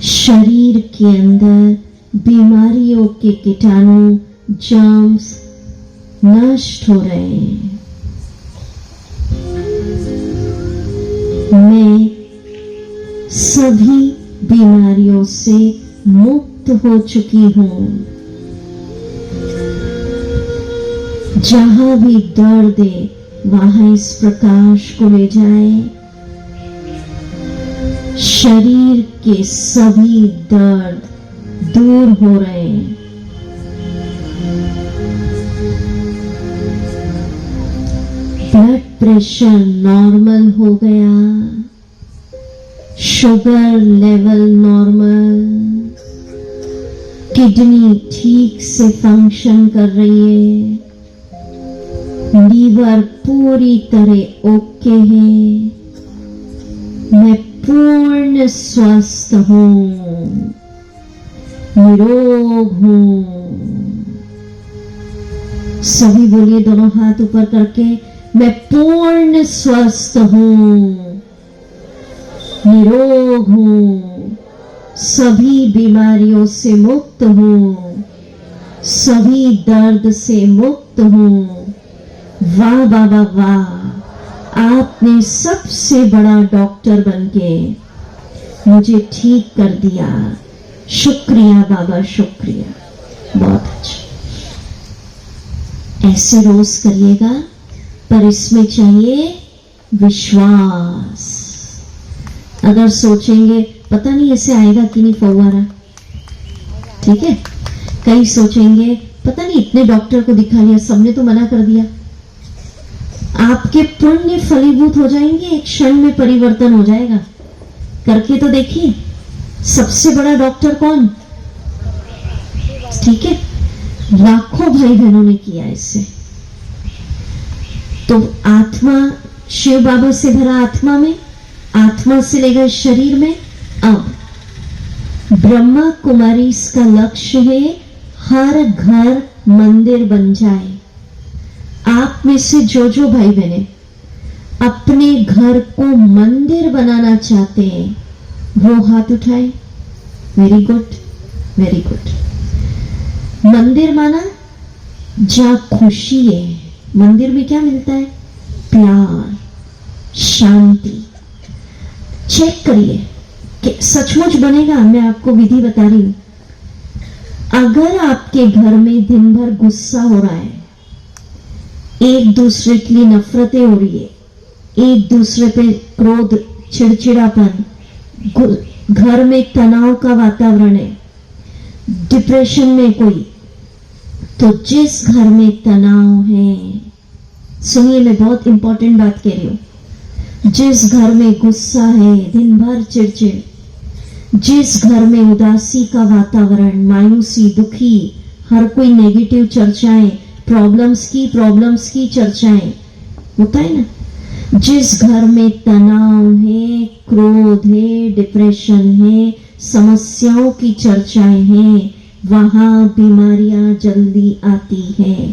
शरीर के अंदर बीमारियों के कीटाणु, जर्म्स नष्ट हो रहे हैं। मैं सभी बीमारियों से मुक्त हो चुकी हूं। जहां भी दर्द है, वहां इस प्रकाश को ले जाएं। शरीर के सभी दर्द दूर हो रहे हैं। प्रेशर नॉर्मल हो गया, शुगर लेवल नॉर्मल, किडनी ठीक से फंक्शन कर रही है, लीवर पूरी तरह ओके है, मैं पूर्ण स्वस्थ हूं, निरोग हूं। सभी बोलिए दोनों हाथ ऊपर करके, मैं पूर्ण स्वस्थ हूं, निरोग हूं, सभी बीमारियों से मुक्त हूं, सभी दर्द से मुक्त हूं। वाह बाबा वाह, आपने सबसे बड़ा डॉक्टर बनके मुझे ठीक कर दिया। शुक्रिया बाबा, शुक्रिया, बहुत अच्छा। ऐसे रोज करिएगा, पर इसमें चाहिए विश्वास। अगर सोचेंगे पता नहीं ऐसे आएगा कि नहीं फव्वारा, ठीक है, कई सोचेंगे पता नहीं इतने डॉक्टर को दिखा लिया, सबने तो मना कर दिया। आपके पुण्य फलीभूत हो जाएंगे, एक क्षण में परिवर्तन हो जाएगा। करके तो देखिए, सबसे बड़ा डॉक्टर कौन, ठीक है, लाखों भाई बहनों ने किया इससे। तो आत्मा शिव बाबा से भरा, आत्मा में, आत्मा से ले गए शरीर में। अब ब्रह्मा कुमारी इसका लक्ष्य है हर घर मंदिर बन जाए। आप में से जो जो भाई बहने अपने घर को मंदिर बनाना चाहते हैं वो हाथ उठाए। Very good, very good. मंदिर माना जहां खुशी है। मंदिर में क्या मिलता है? प्यार, शांति। चेक करिए कि सचमुच बनेगा। मैं आपको विधि बता रही हूं। अगर आपके घर में दिन भर गुस्सा हो रहा है, एक दूसरे के लिए नफरतें हो रही है, एक दूसरे पे क्रोध, चिड़चिड़ापन, घर में तनाव का वातावरण है, डिप्रेशन में कोई, तो जिस घर में तनाव है, सुनिए मैं बहुत इंपॉर्टेंट बात कह रही हूं, जिस घर में गुस्सा है, दिन भर चिड़चिड़, जिस घर में उदासी का वातावरण, मायूसी, दुखी, हर कोई नेगेटिव चर्चाएं, प्रॉब्लम्स की चर्चाएं, होता है ना, जिस घर में तनाव है, क्रोध है, डिप्रेशन है, समस्याओं की चर्चाएं हैं, वहां बीमारियां जल्दी आती हैं।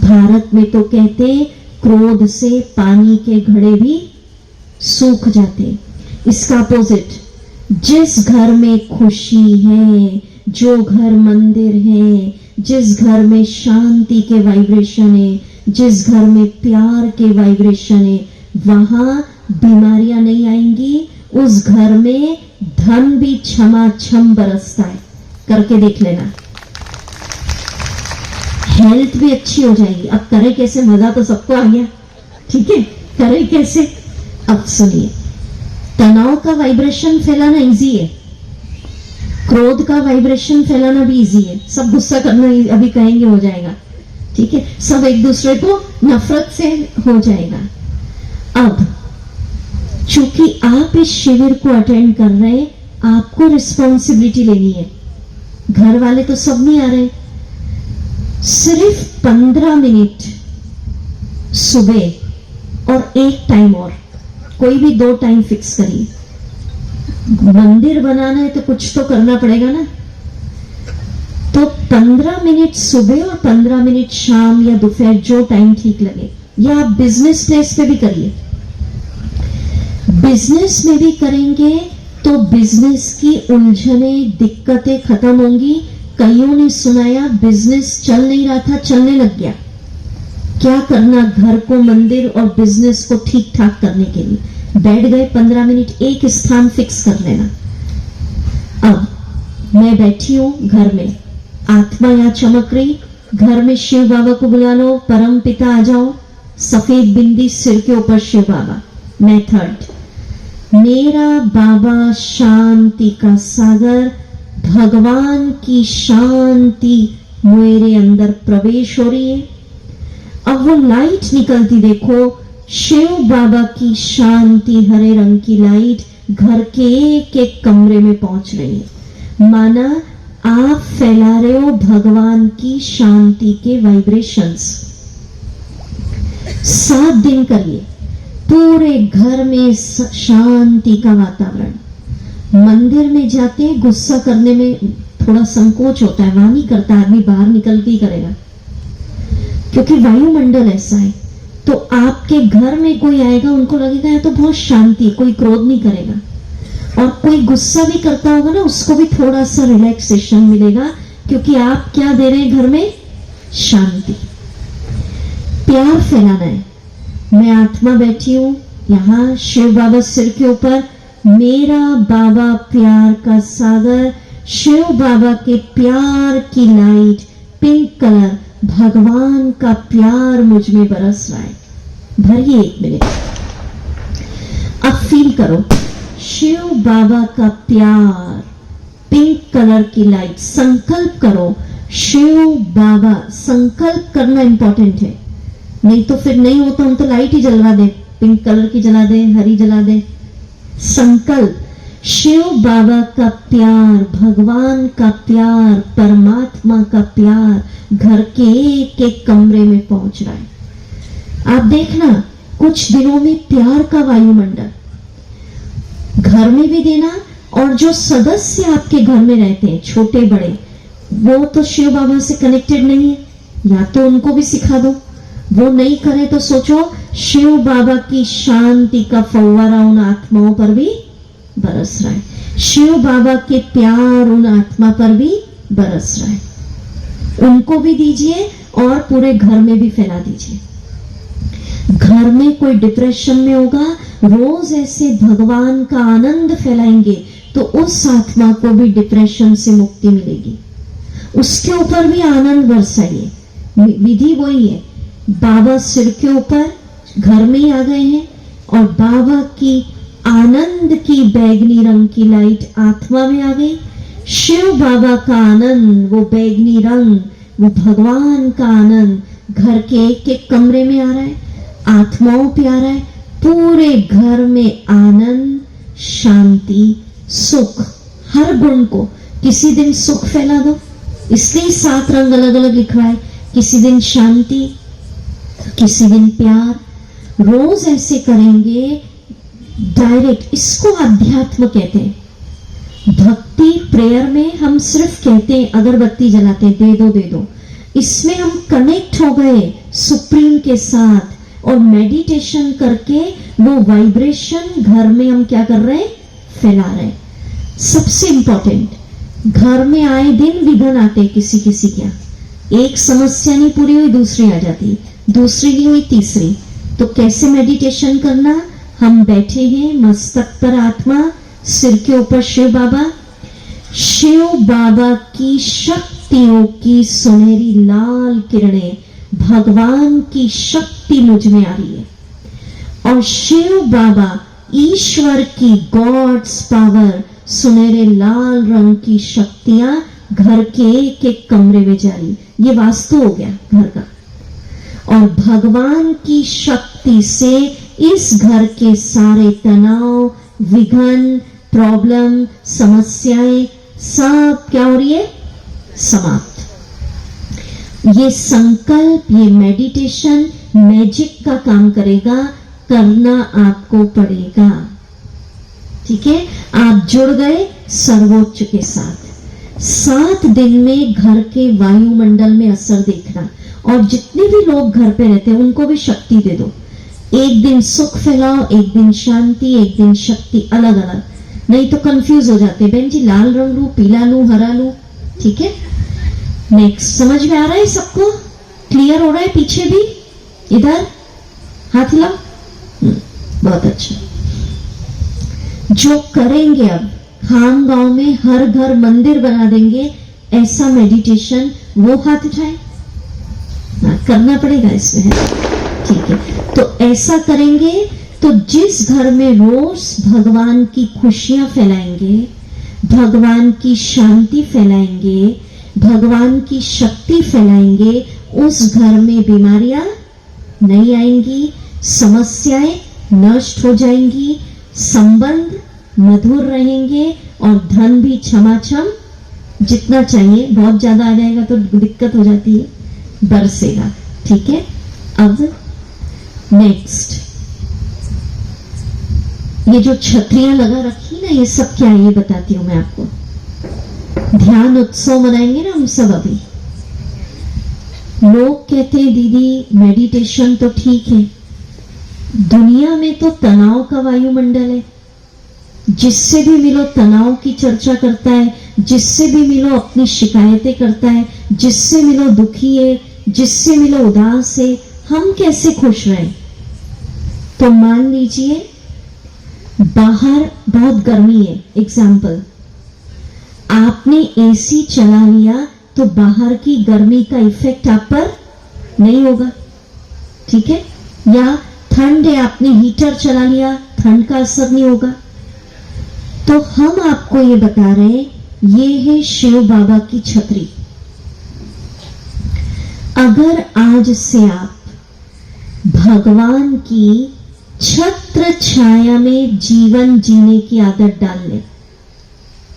भारत में तो कहते क्रोध से पानी के घड़े भी सूख जाते। इसका अपोजिट, जिस घर में खुशी है, जो घर मंदिर है, जिस घर में शांति के वाइब्रेशन है, जिस घर में प्यार के वाइब्रेशन है, वहां बीमारियां नहीं आएंगी। उस घर में धन भी छमाछम बरसता है। करके देख लेना, हेल्थ भी अच्छी हो जाएगी। अब करें कैसे? मजा तो सबको आ गया, ठीक है, करें कैसे? अब सुनिए, तनाव का वाइब्रेशन फैलाना इजी है, क्रोध का वाइब्रेशन फैलाना भी इजी है। सब गुस्सा करना अभी कहेंगे हो जाएगा, ठीक है, सब एक दूसरे को नफरत से हो जाएगा। अब चूंकि आप इस शिविर को अटेंड कर रहे हैं, आपको रिस्पॉन्सिबिलिटी लेनी है। घर वाले तो सब नहीं आ रहे। सिर्फ 15 मिनट सुबह और एक टाइम, और कोई भी 2 टाइम फिक्स करिए। मंदिर बनाना है तो कुछ तो करना पड़ेगा ना। तो 15 मिनट सुबह और 15 मिनट शाम या दोपहर, जो टाइम ठीक लगे। या आप बिजनेस प्लेस पे भी करिए। बिजनेस में भी करेंगे तो बिजनेस की उलझने, दिक्कतें खत्म होंगी। कईयों ने सुनाया बिजनेस चल नहीं रहा था, चलने लग गया। क्या करना? घर को मंदिर और बिजनेस को ठीक ठाक करने के लिए बैठ गए 15 मिनट, एक स्थान फिक्स कर लेना। अब मैं बैठी हूं घर में, आत्मा यहां चमक रही, घर में शिव बाबा को बुला लो, परम पिता आ जाओ, सफेद बिंदी सिर के ऊपर शिव बाबा। मेथड, मेरा बाबा शांति का सागर, भगवान की शांति मेरे अंदर प्रवेश हो रही है। अब अब वो लाइट निकलती देखो, शिव बाबा की शांति हरे रंग की लाइट घर के एक एक कमरे में पहुंच रही है। माना आप फैला रहे हो भगवान की शांति के वाइब्रेशंस। 7 दिन करिए, पूरे घर में शांति का वातावरण। मंदिर में जाते हैं, गुस्सा करने में थोड़ा संकोच होता है, वहां नहीं करता आदमी, बाहर निकल के ही करेगा, क्योंकि वायुमंडल ऐसा है। तो आपके घर में कोई आएगा, उनको लगेगा ये तो बहुत शांति, कोई क्रोध नहीं करेगा। और कोई गुस्सा भी करता होगा ना, उसको भी थोड़ा सा रिलैक्सेशन मिलेगा, क्योंकि आप क्या दे रहे हैं घर में? शांति। प्यार फैलाना है। मैं आत्मा बैठी हूं यहां, शिव बाबा सिर के ऊपर, मेरा बाबा प्यार का सागर, शिव बाबा के प्यार की लाइट, पिंक कलर, भगवान का प्यार मुझ में बरस रहा है। भरिए 1 मिनट। अब फील करो शिव बाबा का प्यार, पिंक कलर की लाइट। संकल्प करो शिव बाबा, संकल्प करना इंपॉर्टेंट है, नहीं तो फिर नहीं होता। हम तो लाइट ही जलवा दे, पिंक कलर की जला दे, हरी जला दे। संकल्प शिव बाबा का प्यार, भगवान का प्यार, परमात्मा का प्यार घर के एक एक कमरे में पहुंच रहा है। आप देखना कुछ दिनों में प्यार का वायुमंडल घर में भी देना। और जो सदस्य आपके घर में रहते हैं, छोटे बड़े, वो तो शिव बाबा से कनेक्टेड नहीं है, या तो उनको भी सिखा दो। वो नहीं करे तो सोचो शिव बाबा की शांति का फव्वारा उन आत्माओं पर भी बरस रहा है, शिव बाबा के प्यार उन आत्मा पर भी बरस रहा है। उनको भी दीजिए और पूरे घर में भी फैला दीजिए। घर में कोई डिप्रेशन में होगा, रोज ऐसे भगवान का आनंद फैलाएंगे तो उस आत्मा को भी डिप्रेशन से मुक्ति मिलेगी। उसके ऊपर भी आनंद बरसाइए। विधि वही है, बाबा सिर के ऊपर घर में ही आ गए हैं और बाबा की आनंद की बैगनी रंग की लाइट आत्मा में आ गई। शिव बाबा का आनंद, वो बैगनी रंग, वो भगवान का आनंद घर के एक एक कमरे में आ रहा है, आत्माओं पे आ रहा है। पूरे घर में आनंद, शांति, सुख, हर गुण को। किसी दिन सुख फैला दो, इसलिए 7 रंग अलग अलग लिखा है। किसी दिन शांति, किसी दिन प्यार। रोज ऐसे करेंगे डायरेक्ट। इसको अध्यात्म कहते हैं। भक्ति प्रेयर में हम सिर्फ कहते हैं, अगरबत्ती जलाते हैं, दे दो दे दो। इसमें हम कनेक्ट हो गए सुप्रीम के साथ और मेडिटेशन करके वो वाइब्रेशन घर में हम क्या कर रहे हैं? फैला रहे हैं। सबसे इंपॉर्टेंट, घर में आए दिन विघ्न आते किसी किसी क्या, एक समस्या नहीं पूरी हुई दूसरी आ जाती, दूसरी नहीं हुई तीसरी। तो कैसे मेडिटेशन करना? हम बैठे हैं, मस्तक पर आत्मा, सिर के ऊपर शिव बाबा। शिव बाबा की शक्तियों की सुनहरी लाल किरणें, भगवान की शक्ति मुझ में आ रही है। और शिव बाबा, ईश्वर की गॉड्स पावर, सुनहरे लाल रंग की शक्तियां घर के एक एक कमरे में जा रही। ये वास्तु हो गया घर का। और भगवान की शक्ति से इस घर के सारे तनाव, विघ्न, प्रॉब्लम, समस्याएं सब क्या हो रही है? समाप्त। ये संकल्प, ये मेडिटेशन मैजिक का काम करेगा, करना आपको पड़ेगा। ठीक है, आप जुड़ गए सर्वोच्च के साथ। 7 दिन में घर के वायुमंडल में असर देखना। और जितने भी लोग घर पे रहते हैं उनको भी शक्ति दे दो। एक दिन सुख फैलाओ, एक दिन शांति, एक दिन शक्ति, अलग अलग। नहीं तो कंफ्यूज हो जाते, बहन जी लाल रंग लू, पीला लू, हरा लू। ठीक है, नेक्स्ट। समझ में आ रहा है सबको? क्लियर हो रहा है? पीछे भी, इधर हाथ हिलाओ। बहुत अच्छा। जो करेंगे अब खाम गांव में हर घर मंदिर बना देंगे ऐसा मेडिटेशन, वो हाथ उठाए। करना पड़ेगा इसमें, है? ठीक है, तो ऐसा करेंगे तो जिस घर में रोज भगवान की खुशियां फैलाएंगे, भगवान की शांति फैलाएंगे, भगवान की शक्ति फैलाएंगे, उस घर में बीमारियां नहीं आएंगी, समस्याएं नष्ट हो जाएंगी, संबंध मधुर रहेंगे और धन भी छमाछम जितना चाहिए, बहुत ज्यादा आ जाएगा तो दिक्कत हो जाती है, बरसेगा। ठीक है, अब नेक्स्ट, ये जो छतरियां लगा रखी ना, ये सब क्या है ये बताती हूं मैं आपको। ध्यान उत्सव मनाएंगे ना हम सब अभी। लोग कहते हैं दीदी मेडिटेशन तो ठीक है, दुनिया में तो तनाव का वायुमंडल है, जिससे भी मिलो तनाव की चर्चा करता है, जिससे भी मिलो अपनी शिकायतें करता है, जिससे मिलो दुखी है, जिससे मिलो उदास है। हम कैसे खुश रहें? तो मान लीजिए बाहर बहुत गर्मी है, एग्जाम्पल, आपने एसी चला लिया तो बाहर की गर्मी का इफेक्ट आप पर नहीं होगा, ठीक है? या ठंड है, आपने हीटर चला लिया, ठंड का असर नहीं होगा। तो हम आपको ये बता रहे हैं, ये है शिव बाबा की छतरी। अगर आज से आप भगवान की छत्र छाया में जीवन जीने की आदत डाल लें,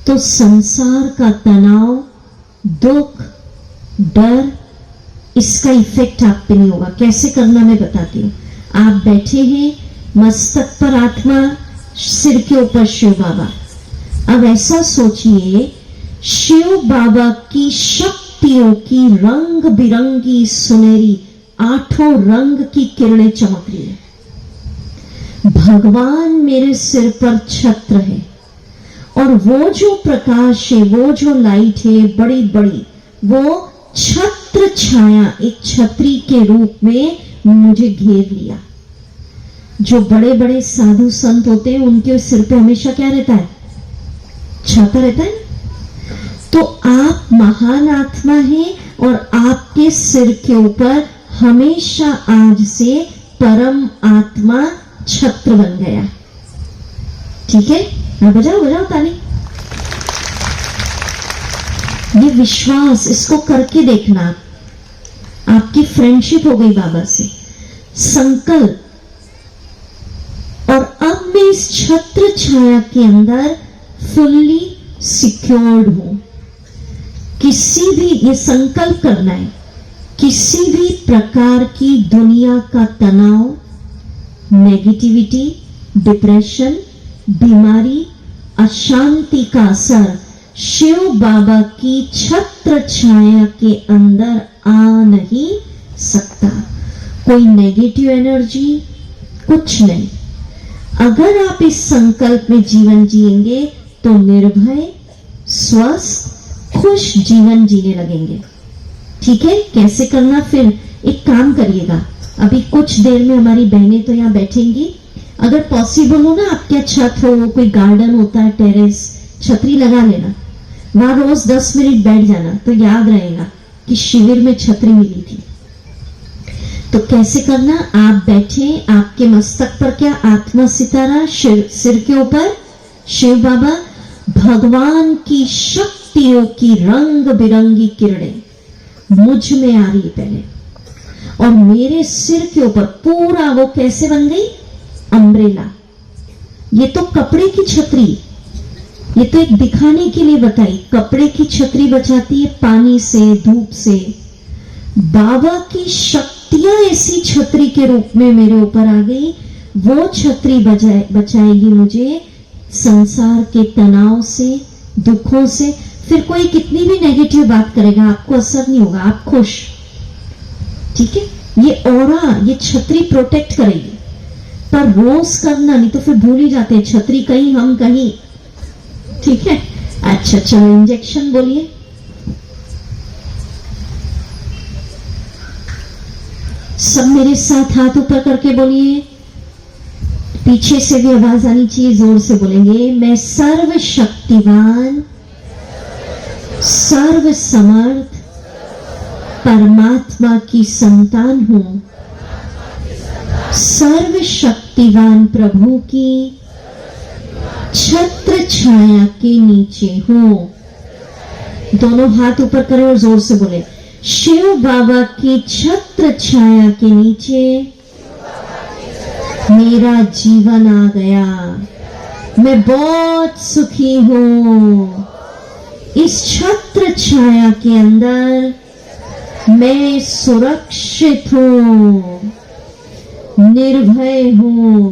तो संसार का तनाव, दुख, डर, इसका इफेक्ट आप पे नहीं होगा। कैसे करना मैं बताती हूँ। आप बैठे हैं, मस्तक पर आत्मा, सिर के ऊपर शिव बाबा। अब ऐसा सोचिए, शिव बाबा की शक्तियों की रंग बिरंगी सुनहरी 8 रंग की किरणें चमक रही है। भगवान मेरे सिर पर छत्र है और वो जो प्रकाश है, वो जो लाइट है बड़ी बड़ी, वो छत्र छाया एक छतरी के रूप में मुझे घेर लिया। जो बड़े बड़े साधु संत होते हैं उनके सिर पे हमेशा क्या रहता है? छाता रहता है। तो आप महान आत्मा हैं और आपके सिर के ऊपर हमेशा आज से परम आत्मा छत्र बन गया। ठीक है, बजाओ बजाओ ताली। ये विश्वास, इसको करके देखना, आपकी फ्रेंडशिप हो गई बाबा से, संकल्प। और अब मैं इस छत्र छाया के अंदर फुल्ली सिक्योर्ड हूं। किसी भी, ये संकल्प करना है, किसी भी प्रकार की दुनिया का तनाव, नेगेटिविटी, डिप्रेशन, बीमारी, अशांति का असर शिव बाबा की छत्र छाया के अंदर आ नहीं सकता। कोई नेगेटिव एनर्जी, कुछ नहीं। अगर आप इस संकल्प में जीवन जिएंगे तो निर्भय, स्वस्थ, खुश जीवन जीने लगेंगे। ठीक है, कैसे करना? फिर एक काम करिएगा, अभी कुछ देर में हमारी बहनें तो यहाँ बैठेंगी। अगर पॉसिबल हो ना, आपके छत हो, कोई गार्डन होता है, टेरेस, छतरी लगा लेना, वहां रोज 10 मिनट बैठ जाना, तो याद रहेगा कि शिविर में छतरी मिली थी। तो कैसे करना? आप बैठे, आपके मस्तक पर क्या? आत्मा सितारा, सिर के ऊपर शिव बाबा, भगवान की शक्तियों की रंग बिरंगी किरणें मुझ में आ रही पहले, और मेरे सिर के ऊपर पूरा वो कैसे बन गई? अम्ब्रेला। ये तो कपड़े की छतरी, ये तो एक दिखाने के लिए बताई। कपड़े की छतरी बचाती है पानी से, धूप से। बाबा की शक्तियां ऐसी छतरी के रूप में मेरे ऊपर आ गई, वो छतरी बचाएगी मुझे संसार के तनाव से, दुखों से। फिर कोई कितनी भी नेगेटिव बात करेगा, आपको असर नहीं होगा, आप खुश। ठीक है, ये ऑरा, ये छतरी प्रोटेक्ट करेगी, पर रोज करना, नहीं तो फिर भूल ही जाते हैं, छतरी कहीं हम कहीं। ठीक है, अच्छा चलो इंजेक्शन बोलिए। सब मेरे साथ हाथ ऊपर करके बोलिए, पीछे से भी आवाज आनी चाहिए, जोर से बोलेंगे। मैं सर्वशक्तिवान, सर्व समर्थ परमात्मा की संतान हूं। सर्वशक्तिवान प्रभु की छत्र छाया के नीचे हूं। दोनों हाथ ऊपर करें और जोर से बोले, शिव बाबा की छत्र छाया के नीचे मेरा जीवन आ गया। मैं बहुत सुखी हूं। इस छत्र छाया के अंदर मैं सुरक्षित हूं, निर्भय हूं।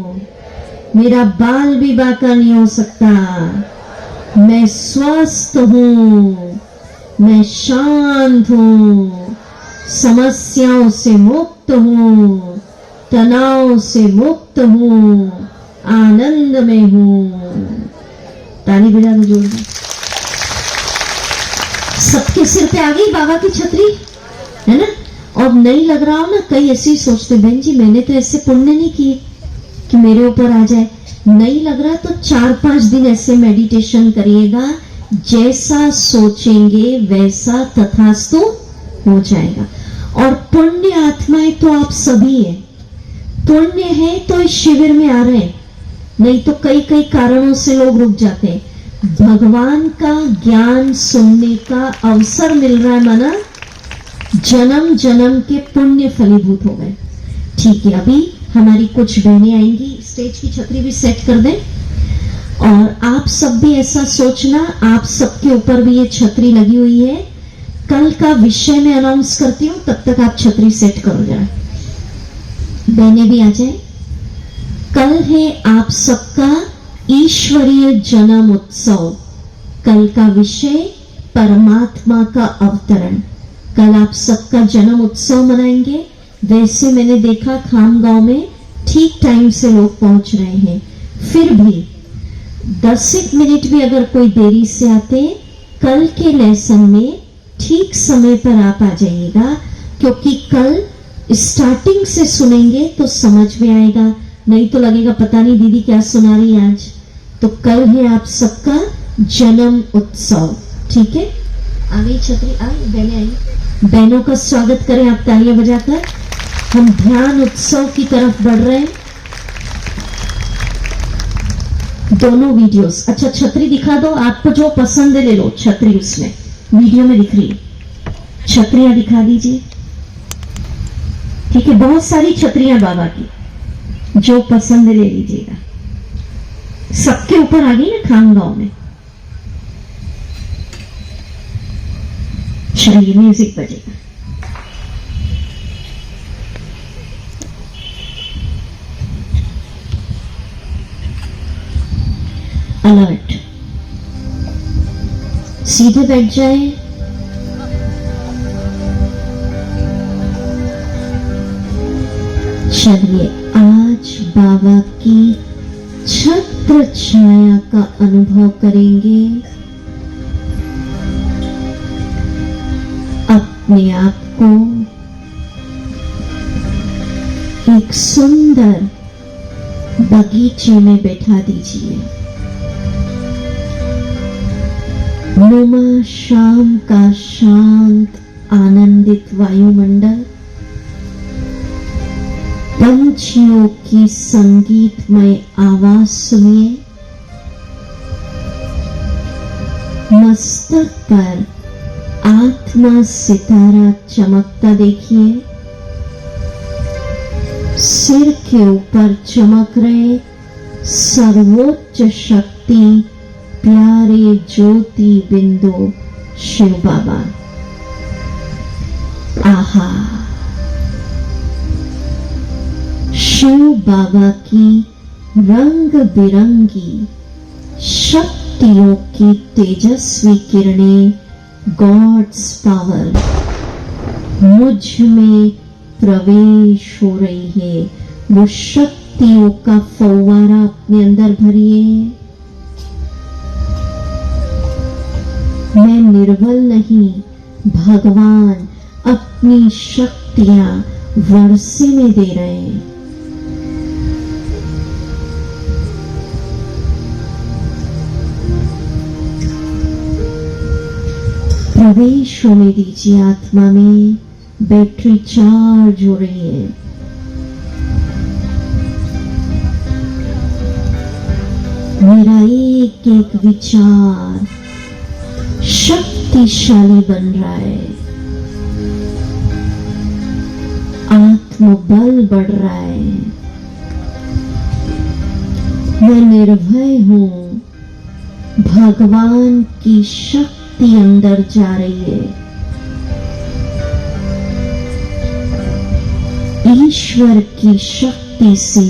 मेरा बाल भी बांका नहीं हो सकता। मैं स्वस्थ हूं, मैं शांत हूं, समस्याओं से मुक्त हूं, तनाव से मुक्त हूं, आनंद में हूं। ताली बजा दो जोरदार। सबके सिर पे आ गई बाबा की छतरी, है ना? और नहीं लग रहा हो ना, कई ऐसे सोचते बहन जी मैंने तो ऐसे पुण्य नहीं किए कि मेरे ऊपर आ जाए। नहीं लग रहा तो 4-5 दिन ऐसे मेडिटेशन करिएगा। जैसा सोचेंगे वैसा तथास्तु हो जाएगा। और पुण्य आत्माएं तो आप सभी है। पुण्य है तो इस शिविर में आ रहे हैं, नहीं तो कई कई कारणों से लोग रुक जाते हैं। भगवान का ज्ञान सुनने का अवसर मिल रहा है, माना जन्म जन्म के पुण्य फलीभूत हो गए। ठीक है, अभी हमारी कुछ बहनें आएंगी, स्टेज की छतरी भी सेट कर दें। और आप सब भी ऐसा सोचना, आप सबके ऊपर भी ये छतरी लगी हुई है। कल का विषय मैं अनाउंस करती हूँ, तब तक आप छतरी सेट करो जरा। बहनें भी आ जाए। कल है आप सबका ईश्वरीय जन्म उत्सव। कल का विषय परमात्मा का अवतरण। कल आप सबका जन्म उत्सव मनाएंगे। वैसे मैंने देखा खामगांव में ठीक टाइम से लोग पहुंच रहे हैं। फिर भी 10 मिनट भी अगर कोई देरी से आते, कल के लेसन में ठीक समय पर आप आ जाइएगा, क्योंकि कल स्टार्टिंग से सुनेंगे तो समझ में आएगा, नहीं तो लगेगा पता नहीं दीदी क्या सुना रही है आज। तो कल है आप सबका जन्म उत्सव, ठीक है? आ गई छतरी, आई बहनें आई। बहनों का स्वागत करें आप तालियां बजाकर। हम ध्यान उत्सव की तरफ बढ़ रहे हैं। दोनों वीडियोस, अच्छा छतरी दिखा दो, आपको जो पसंद है ले लो छतरी, उसमें वीडियो में दिख रही है। छतरियां दिखा दीजिए, ठीक है? बहुत सारी छतरियां बाबा की, जो पसंद है ले लीजिएगा। सबके ऊपर आ गई ना खामगांव में। चलिए म्यूजिक बजेगा। अलर्ट, सीधे बैठ जाए। चलिए आज बाबा की छत्र छाया का अनुभव करेंगे। अपने आप को एक सुंदर बगीचे में बैठा दीजिए। नुमा शाम का शांत आनंदित वायुमंडल, पंछियों की संगीतमय आवाज सुनिए। मस्तक पर आत्मा सितारा चमकता देखिए। सिर के ऊपर चमक रहे सर्वोच्च शक्ति प्यारे ज्योति बिंदु शिव बाबा। आहा, शिव बाबा की रंग बिरंगी शक्तियों की तेजस्वी किरणें, गॉड्स पावर मुझ में प्रवेश हो रही है। वो शक्तियों का फव्वारा अपने अंदर भरिए। मैं निर्बल नहीं, भगवान अपनी शक्तियां वर्षे में दे रहे हैं। प्रवेश होने दीजिए आत्मा में। बैटरी चार्ज हो रही है। मेरा एक एक विचार शक्तिशाली बन रहा है। आत्मबल बढ़ रहा है। मैं निर्भय हूं, भगवान की शक्ति अंदर जा रही है। ईश्वर की शक्ति से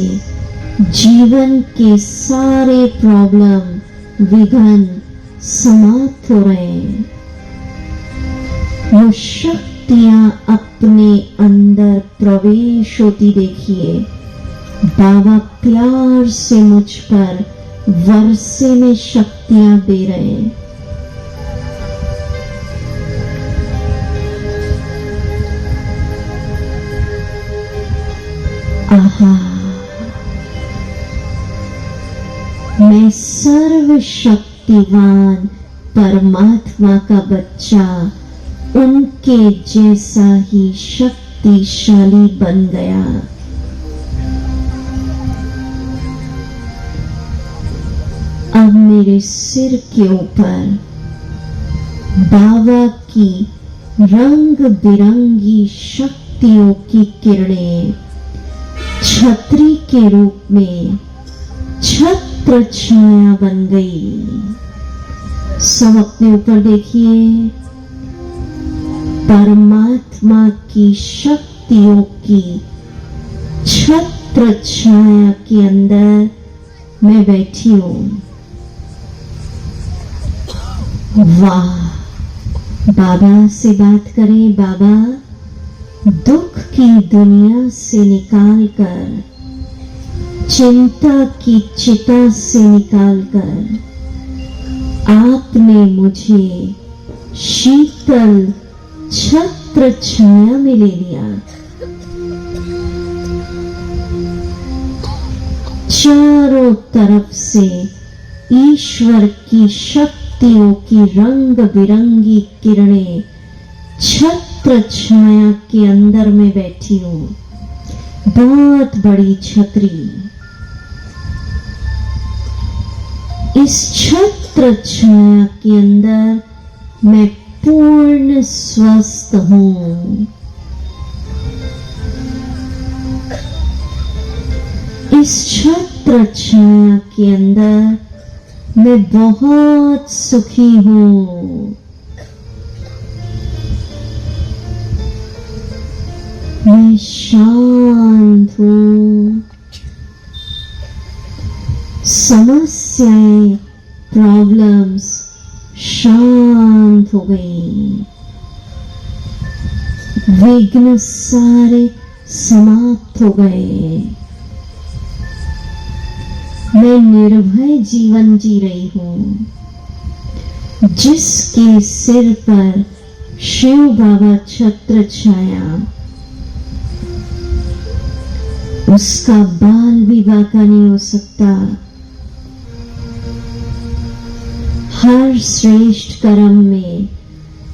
जीवन के सारे प्रॉब्लम विघ्न समाप्त हो रहे हैं। वो शक्तियां अपने अंदर प्रवेश होती देखिए। बाबा प्यार से मुझ पर वर्षे में शक्तियां दे रहे हैं। आहा, मैं सर्वशक्तिवान परमात्मा का बच्चा उनके जैसा ही शक्तिशाली बन गया। अब मेरे सिर के ऊपर बाबा की रंग बिरंगी शक्तियों की किरणें छतरी के रूप में छत्र छाया बन गई। सब अपने ऊपर देखिए। परमात्मा की शक्तियों की छत्र छाया के अंदर मैं बैठी हूं। वाह, बाबा से बात करें। बाबा, दुख की दुनिया से निकालकर, चिंता की चिता से निकालकर आपने मुझे शीतल छत्र छाया में ले लिया। चारों तरफ से ईश्वर की शक्तियों की रंग बिरंगी किरणें छत्र छाया के अंदर में बैठी हूं। बहुत बड़ी छतरी। इस छत्र छाया के अंदर मैं पूर्ण स्वस्थ हूं। इस छत्र छाया के अंदर मैं बहुत सुखी हूं। मैं शांत हूं। समस्याएं, प्रॉब्लम्स शांत हो गई। विघ्न सारे समाप्त हो गए। मैं निर्भय जीवन जी रही हूं। जिसके सिर पर शिव बाबा छत्र छाया, उसका बाल भी बांका नहीं हो सकता। हर श्रेष्ठ कर्म में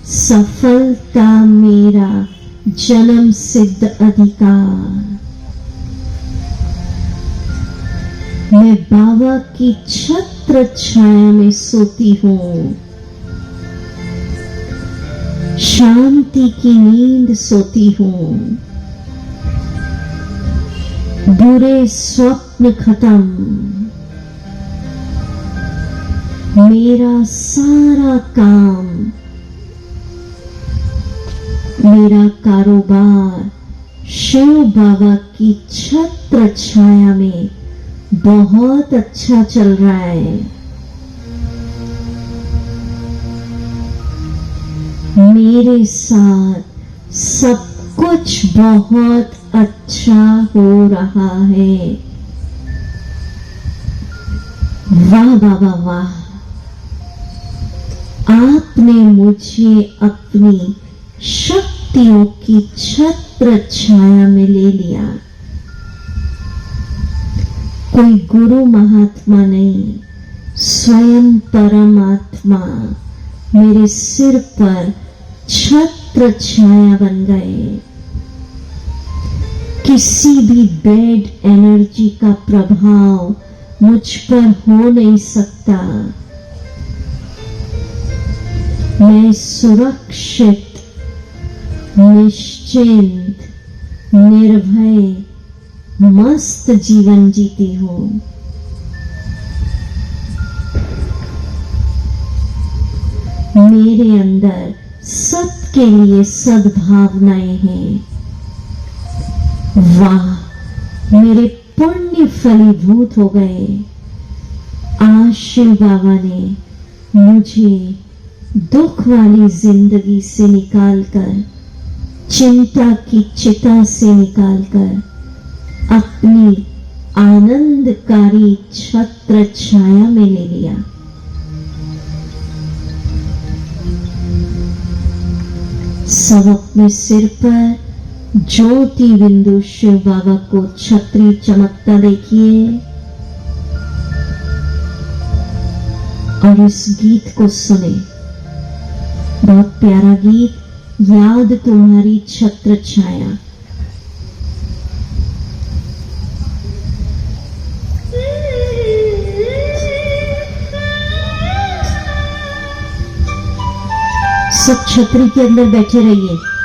सफलता मेरा जन्म सिद्ध अधिकार। मैं बाबा की छत्र छाया में सोती हूं। शांति की नींद सोती हूं। बुरे स्वप्न खत्म। मेरा सारा काम, मेरा कारोबार शिव बाबा की छत्र छाया में बहुत अच्छा चल रहा है। मेरे साथ सब कुछ बहुत अच्छा हो रहा है। वाह बाबा वाह, आपने मुझे अपनी शक्तियों की छत्र छाया में ले लिया। कोई गुरु महात्मा नहीं, स्वयं परमात्मा मेरे सिर पर छत्र छाया बन गए। किसी भी बैड एनर्जी का प्रभाव मुझ पर हो नहीं सकता। मैं सुरक्षित, निश्चिंत, निर्भय मस्त जीवन जीती हूं। मेरे अंदर सत के लिए सद्भावनाएं हैं। वाह, मेरे पुण्य फलीभूत हो गए। आज शिव बाबा ने मुझे दुख वाली जिंदगी से निकालकर, चिंता की चिता से निकालकर अपनी आनंदकारी छत्र छाया में ले लिया। सब अपने सिर पर ज्योति बिंदु शिव बाबा को छतरी चमकता देखिए और इस गीत को सुने। बहुत प्यारा गीत, याद तुम्हारी छत्र छाया। सब छतरी के अंदर बैठे रहिए।